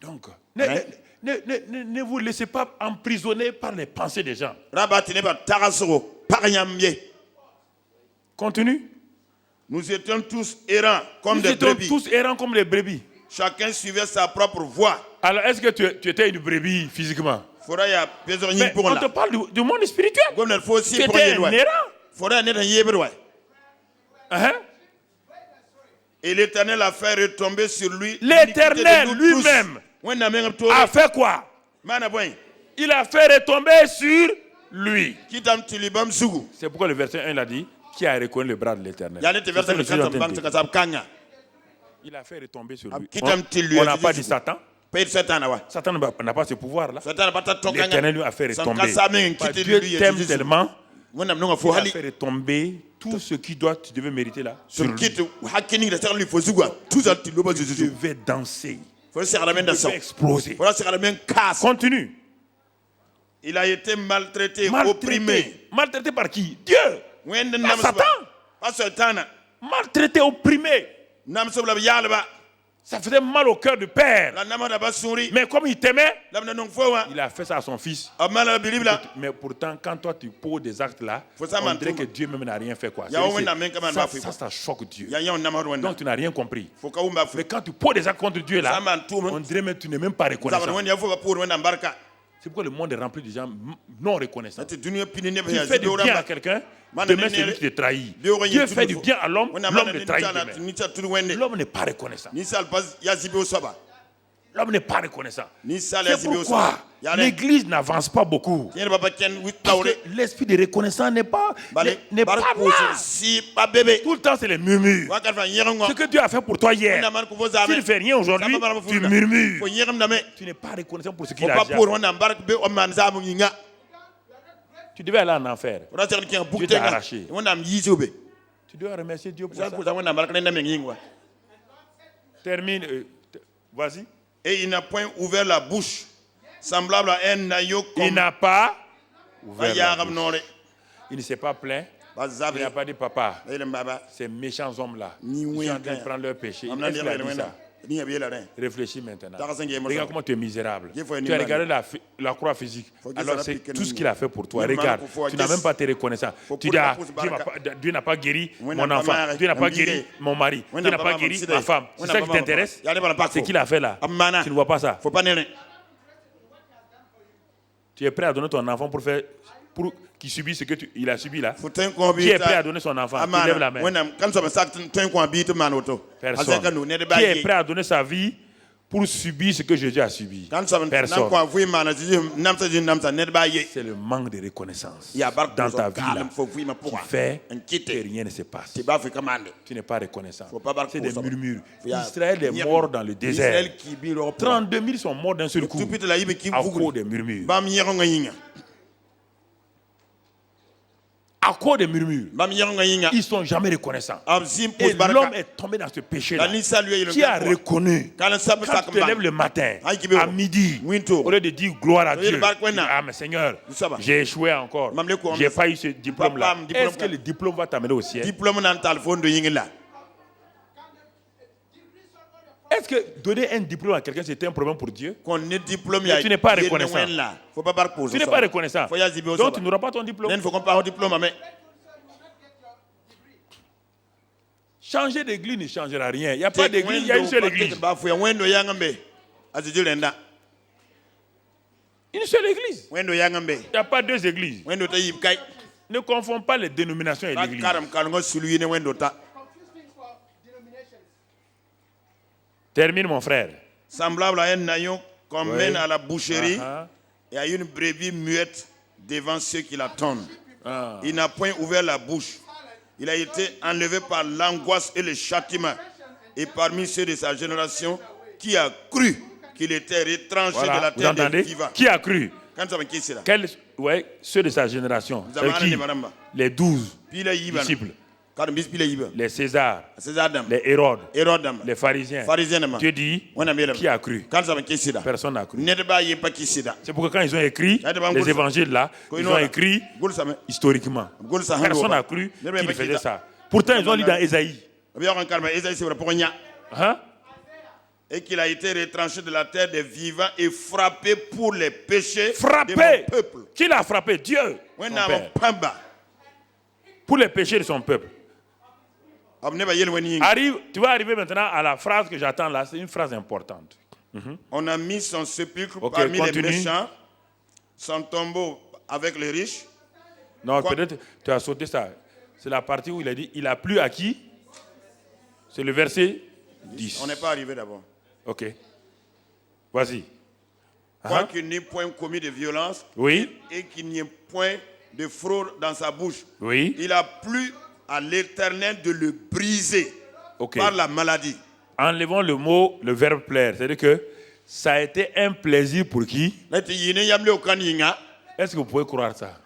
Donc, ne vous laissez pas emprisonner par les pensées des gens. Continue. Nous étions tous errants comme des brebis. Chacun suivait sa propre voie. Alors, est-ce que tu étais une brebis physiquement? Mais on te parle du monde spirituel. Tu étais un errant. Et l'Éternel a fait retomber sur lui. L'Éternel lui-même a fait quoi? Il a fait retomber sur lui. C'est pourquoi le verset 1 il a dit qui a reconnu le bras de l'Éternel. Il a fait retomber sur lui. On n'a pas dit Satan. Satan n'a pas ce pouvoir-là. L'Éternel lui a fait retomber. Dieu t'aime tellement. Il a fait retomber tout ce qui doit, tu devais mériter là. Sur lui. Tu devais danser. Tu devais exploser. Continue. Il a été maltraité, opprimé. Maltraité par qui? Dieu. Pas Satan. Maltraité, opprimé. Ça faisait mal au cœur du père. Mais comme il t'aimait, il a fait ça à son fils. Mais pourtant, quand toi tu poses des actes là, on dirait que Dieu même n'a rien fait. Quoi. Ça choque Dieu. Donc tu n'as rien compris. Mais quand tu poses des actes contre Dieu là, on dirait que tu n'es même pas reconnaissant. C'est pourquoi le monde est rempli de gens non reconnaissants. Tu fais du bien à quelqu'un, demain c'est lui qui te trahit. Dieu fait du bien à l'homme, l'homme le trahit demain. L'homme n'est pas reconnaissant. L'homme n'est pas reconnaissant. C'est pourquoi l'Église n'avance pas beaucoup. Parce que l'esprit de reconnaissance n'est pas là. Tout le temps, c'est les murmures. Ce que Dieu a fait pour toi hier, s'il ne fait rien aujourd'hui, tu murmures. Tu n'es pas reconnaissant pour ce qu'il a fait. Tu devais aller en enfer. Dieu t'a arraché. Tu dois remercier Dieu pour ça. Termine. Vas-y. Et il n'a point ouvert la bouche, semblable à un agneau. Il n'a pas ouvert la bouche. Il ne s'est pas plaint. Il n'a pas dit papa. Ces méchants hommes-là, ils sont en train de prendre leur péché. Il a dit ça. Réfléchis maintenant. Regarde comment tu es misérable. Tu as regardé la croix physique. Alors c'est tout ce qu'il a fait pour toi. Regarde, tu n'as même pas été reconnaissant. Tu dis, Dieu n'a pas guéri mon enfant. Dieu n'a pas guéri mon mari. Dieu n'a pas guéri ma femme. C'est ça qui t'intéresse? C'est qu'il a fait là. Tu ne vois pas ça. Tu es prêt à donner ton enfant pour qu'il subisse ce qu'il a subi là? Qui est prêt à donner son enfant? Qui lève la main? Personne. Qui est prêt à donner sa vie pour subir ce que Jésus a subi? Personne. C'est le manque de reconnaissance dans ta vie là qui fait que rien ne se passe. Tu n'es pas reconnaissant. C'est des murmures. Israël est mort dans le désert. 32 000 sont morts d'un seul coup à cause des murmures. À cause des murmures, ils ne sont jamais reconnaissants. Et l'homme est tombé dans ce péché-là. Qui a reconnu quand tu te lèves le matin, à midi, au lieu de dire gloire à Dieu, ah mais Seigneur, j'ai échoué encore, j'ai pas eu ce diplôme-là. Est-ce que le diplôme va t'amener au ciel? Est-ce que donner un diplôme à quelqu'un, c'est un problème pour Dieu? Tu n'es pas reconnaissant. Tu n'es pas reconnaissant. Donc tu n'auras pas ton diplôme. Changer d'église ne changera rien. Il n'y a pas d'église, il y a une seule église. Une seule église. Il n'y a pas deux églises. Ne confonds pas les dénominations et l'église. Termine mon frère. Semblable à un agneau qu'on mène à la boucherie et à une brebis muette devant ceux qui l'attendent. Il n'a point ouvert la bouche. Il a été enlevé par l'angoisse et le châtiment. Et parmi ceux de sa génération, qui a cru qu'il était retranché de la terre des vivants? Qui a cru? Ceux de sa génération. Qui? Les 12 disciples. Les Césars, les Hérodes, les pharisiens. Dieu dit, qui a cru? Personne n'a cru. C'est pourquoi quand ils ont écrit les évangiles là, ils ont écrit historiquement. Personne n'a cru qu'il faisait ça. Pourtant ils ont lu dans Ésaïe. Et qu'il a été retranché de la terre des vivants et frappé pour les péchés de mon peuple. Qui l'a frappé? Dieu. Pour les péchés de son peuple. Tu vas arriver maintenant à la phrase que j'attends là. C'est une phrase importante. On a mis son sépulcre parmi les méchants, son tombeau avec les riches. Non, peut-être tu as sauté ça. C'est la partie où il a dit, il a plu à qui? C'est le verset 10. On n'est pas arrivé d'abord. Ok. Vas-y. quoiqu'il n'y ait point commis de violence, et qu'il n'y ait point de fraude dans sa bouche. Il a plu à l'Éternel de le briser par la maladie. Enlevons le verbe plaire. C'est-à-dire que ça a été un plaisir pour qui? Est-ce que vous pouvez croire ça?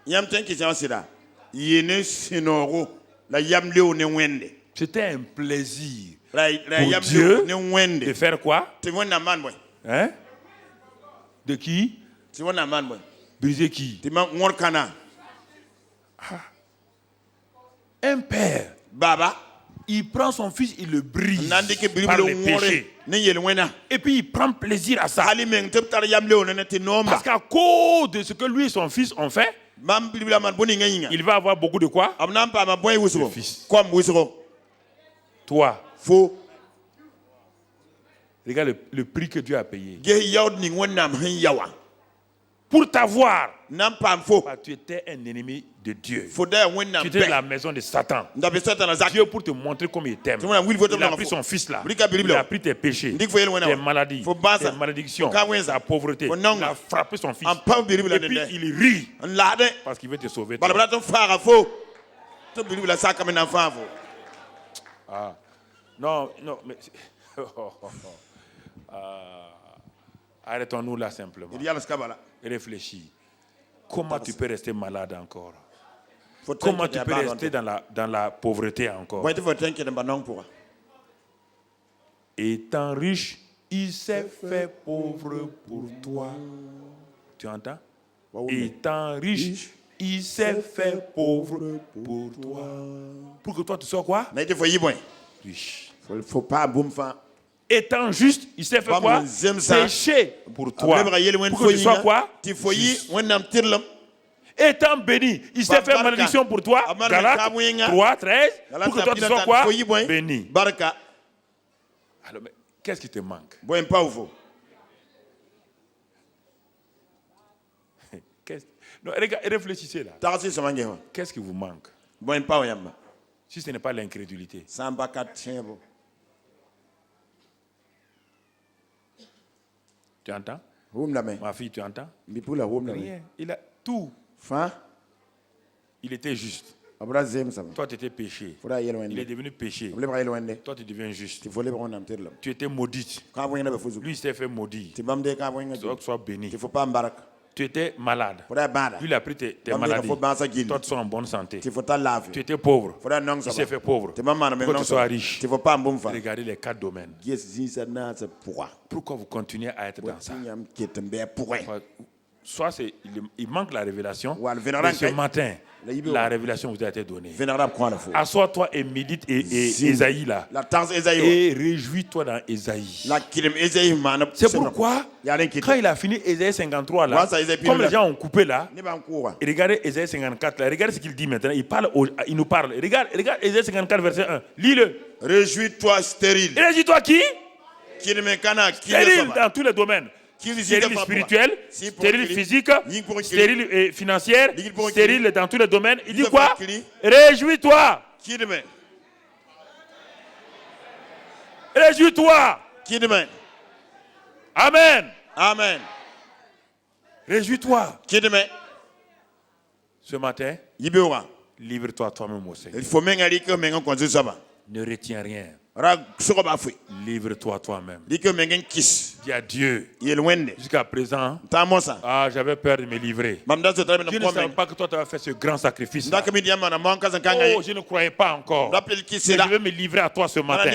C'était un plaisir pour Dieu de faire quoi? Hein? De qui? Briser qui? Un père, il prend son fils, il le brise par les péchés. Et puis il prend plaisir à ça. Parce qu'à cause de ce que lui et son fils ont fait, il va avoir beaucoup de quoi? De fils. Toi, regarde le prix que Dieu a payé. Pour t'avoir, tu étais un ennemi de Dieu. Tu étais dans la maison de Satan. Dieu, pour te montrer comme il t'aime, il a pris son fils là. Il a pris tes péchés, tes maladies, tes malédictions, ta pauvreté. Il a frappé son fils. Et puis il rit parce qu'il veut te sauver. Non, mais... arrêtons-nous là simplement. Réfléchis. Comment tu peux rester malade encore? Comment tu peux rester dans la pauvreté encore? Étant riche, il s'est fait pauvre pour toi. Tu entends? Étant riche, il s'est fait pauvre pour toi. Pour que toi tu sois quoi? Riche. Étant juste, il s'est fait quoi? Péché pour toi. Pour que tu sois quoi? Juste. Étant béni, il s'est fait malédiction pour toi. Galates 3:13. Pour que toi tu sois quoi? Béni. Alors, mais qu'est-ce qui te manque? Non, réfléchissez là. Qu'est-ce qui vous manque? Si ce n'est pas l'incrédulité. Tu entends? Ma fille, tu entends? Rien. Il a tout. Il était juste. Toi, tu étais péché. Il est devenu péché. Toi, tu deviens juste. Tu étais maudite. Lui, il s'est fait maudit. Tu dois que sois béni. Tu étais malade. Lui, il a pris tes maladies. Toi, tu sois en bonne santé. Tu étais pauvre. Il s'est fait pauvre. Pour que tu sois riche. Regardez les 4 domaines. Pourquoi vous continuez à être dans ça? Soit il manque la révélation, mais ce matin, la révélation vous a été donnée. Assois-toi et médite Ésaïe là. Et réjouis-toi dans Ésaïe. C'est pourquoi, quand il a fini Ésaïe 53 là, comme les gens ont coupé là, et regardez Ésaïe 54 là, regardez ce qu'il dit maintenant. Il nous parle. Regarde Ésaïe 54 verset 1. Lis-le. Réjouis-toi stérile. Réjouis-toi qui? Stérile dans tous les domaines. Stérile spirituel, stérile physique, stérile financière, stérile dans tous les domaines. Il dit quoi? Réjouis-toi. Réjouis-toi. Amen. Réjouis-toi. Ce matin, livre-toi toi-même au Seigneur. Ne retiens rien. Livre-toi toi-même. Dis à Dieu. Jusqu'à présent, j'avais peur de me livrer. Je ne savais pas que toi tu as fait ce grand sacrifice. Je ne croyais pas encore. Je vais me livrer à toi ce matin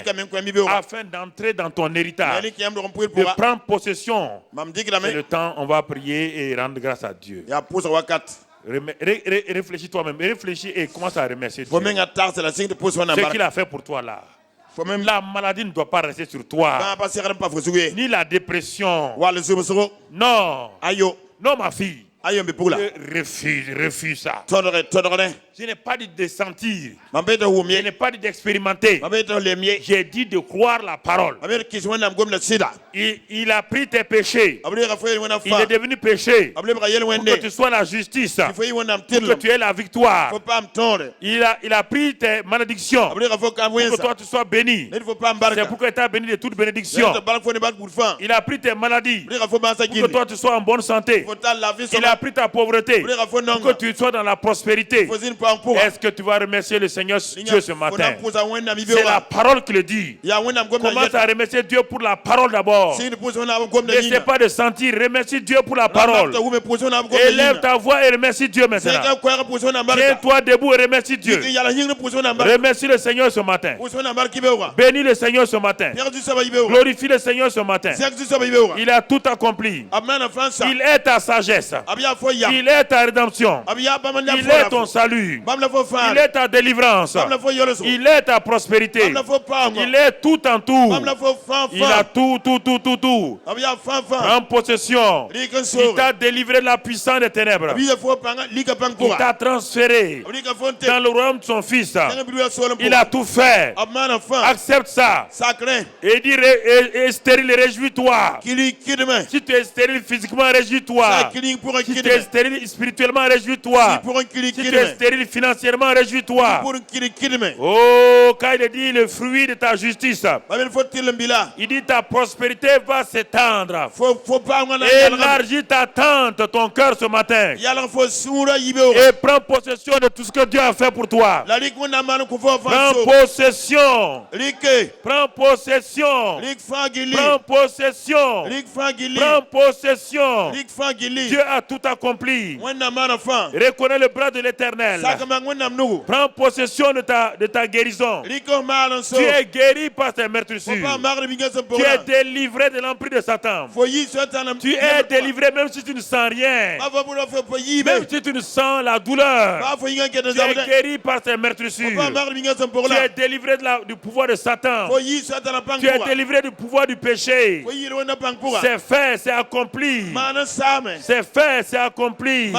afin d'entrer dans ton héritage, de prendre possession. C'est le temps, on va prier et rendre grâce à Dieu. Réfléchis toi-même, réfléchis et commence à remercier Dieu. Ce qu'il a fait pour toi là. La maladie ne doit pas rester sur toi. Ni la dépression. Non. Non, ma fille. refuse ça. Je n'ai pas dit de sentir. Je n'ai pas dit d'expérimenter. J'ai dit de croire la parole. Il a pris tes péchés. Il est devenu péché. Pour que tu sois la justice. Pour que tu aies la victoire. Il a pris tes malédictions. Pour que toi tu sois béni. C'est pour que tu aies béni de toute bénédiction. Il a pris tes maladies. Pour que toi tu sois en bonne santé. Il a pris ta pauvreté. Pour que tu sois dans la prospérité. Est-ce que tu vas remercier le Seigneur Dieu ce matin? C'est la parole qui le dit. Commence à remercier Dieu pour la parole d'abord. N'essaie pas de sentir. Remercie Dieu pour la parole. Élève ta voix et remercie Dieu maintenant. Tiens-toi debout et remercie Dieu. Remercie le Seigneur ce matin. Bénis le Seigneur ce matin. Glorifie le Seigneur ce matin. Il a tout accompli. Il est ta sagesse. Il est ta rédemption. Il est ton salut. Il est ta délivrance. Il est ta prospérité. Il est tout en tout. Il a tout. Prends possession. Il t'a délivré de la puissance des ténèbres. Il t'a transféré dans le royaume de son fils. Il a tout fait. Accepte ça. Et dis, stérile, réjouis-toi. Si tu es stérile physiquement, réjouis-toi. Si tu es stérile spirituellement, réjouis-toi. Si tu es stérile financièrement, réjouis-toi. Oh, quand il dit le fruit de ta justice, il dit ta prospérité va s'étendre. Élargis ta tente, ton cœur ce matin. Et prends possession de tout ce que Dieu a fait pour toi. Prends possession. Prends possession. Prends possession. Prends possession. Dieu a tout accompli. Reconnais le bras de l'Éternel. Prends possession de ta guérison. Tu es guéri par tes meurtrissures. Tu es délivré de l'emprise de Satan. Tu es délivré même si tu ne sens rien. Même si tu ne sens la douleur. Tu es guéri par tes meurtrissures. Tu es délivré du pouvoir de Satan. Tu es délivré du pouvoir du péché. C'est fait, c'est accompli. C'est fait, c'est accompli.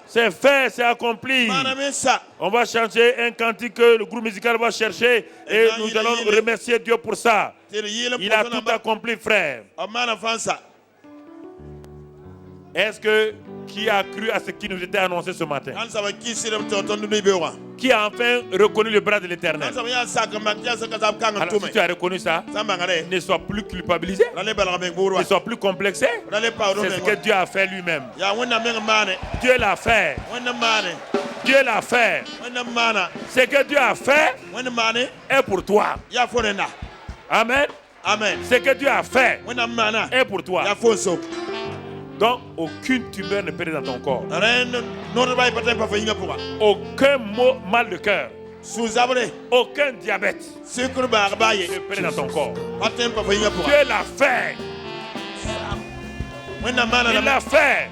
C'est fait, c'est accompli. On va changer un cantique que le groupe musical va chercher et nous allons remercier Dieu pour ça. Il a tout accompli, frère. Est-ce que qui a cru à ce qui nous était annoncé ce matin? Qui a enfin reconnu le bras de l'Éternel? Alors si tu as reconnu ça, ne sois plus culpabilisé, ne sois plus complexé. C'est ce que Dieu a fait lui-même. Dieu l'a fait. Dieu l'a fait. Ce que Dieu a fait est pour toi. Amen. Ce que Dieu a fait est pour toi. Donc, aucune tumeur ne pénètre dans ton corps. Aucun mal de cœur. Aucun diabète ne pénètre dans ton corps. Dieu l'a fait. Il l'a fait.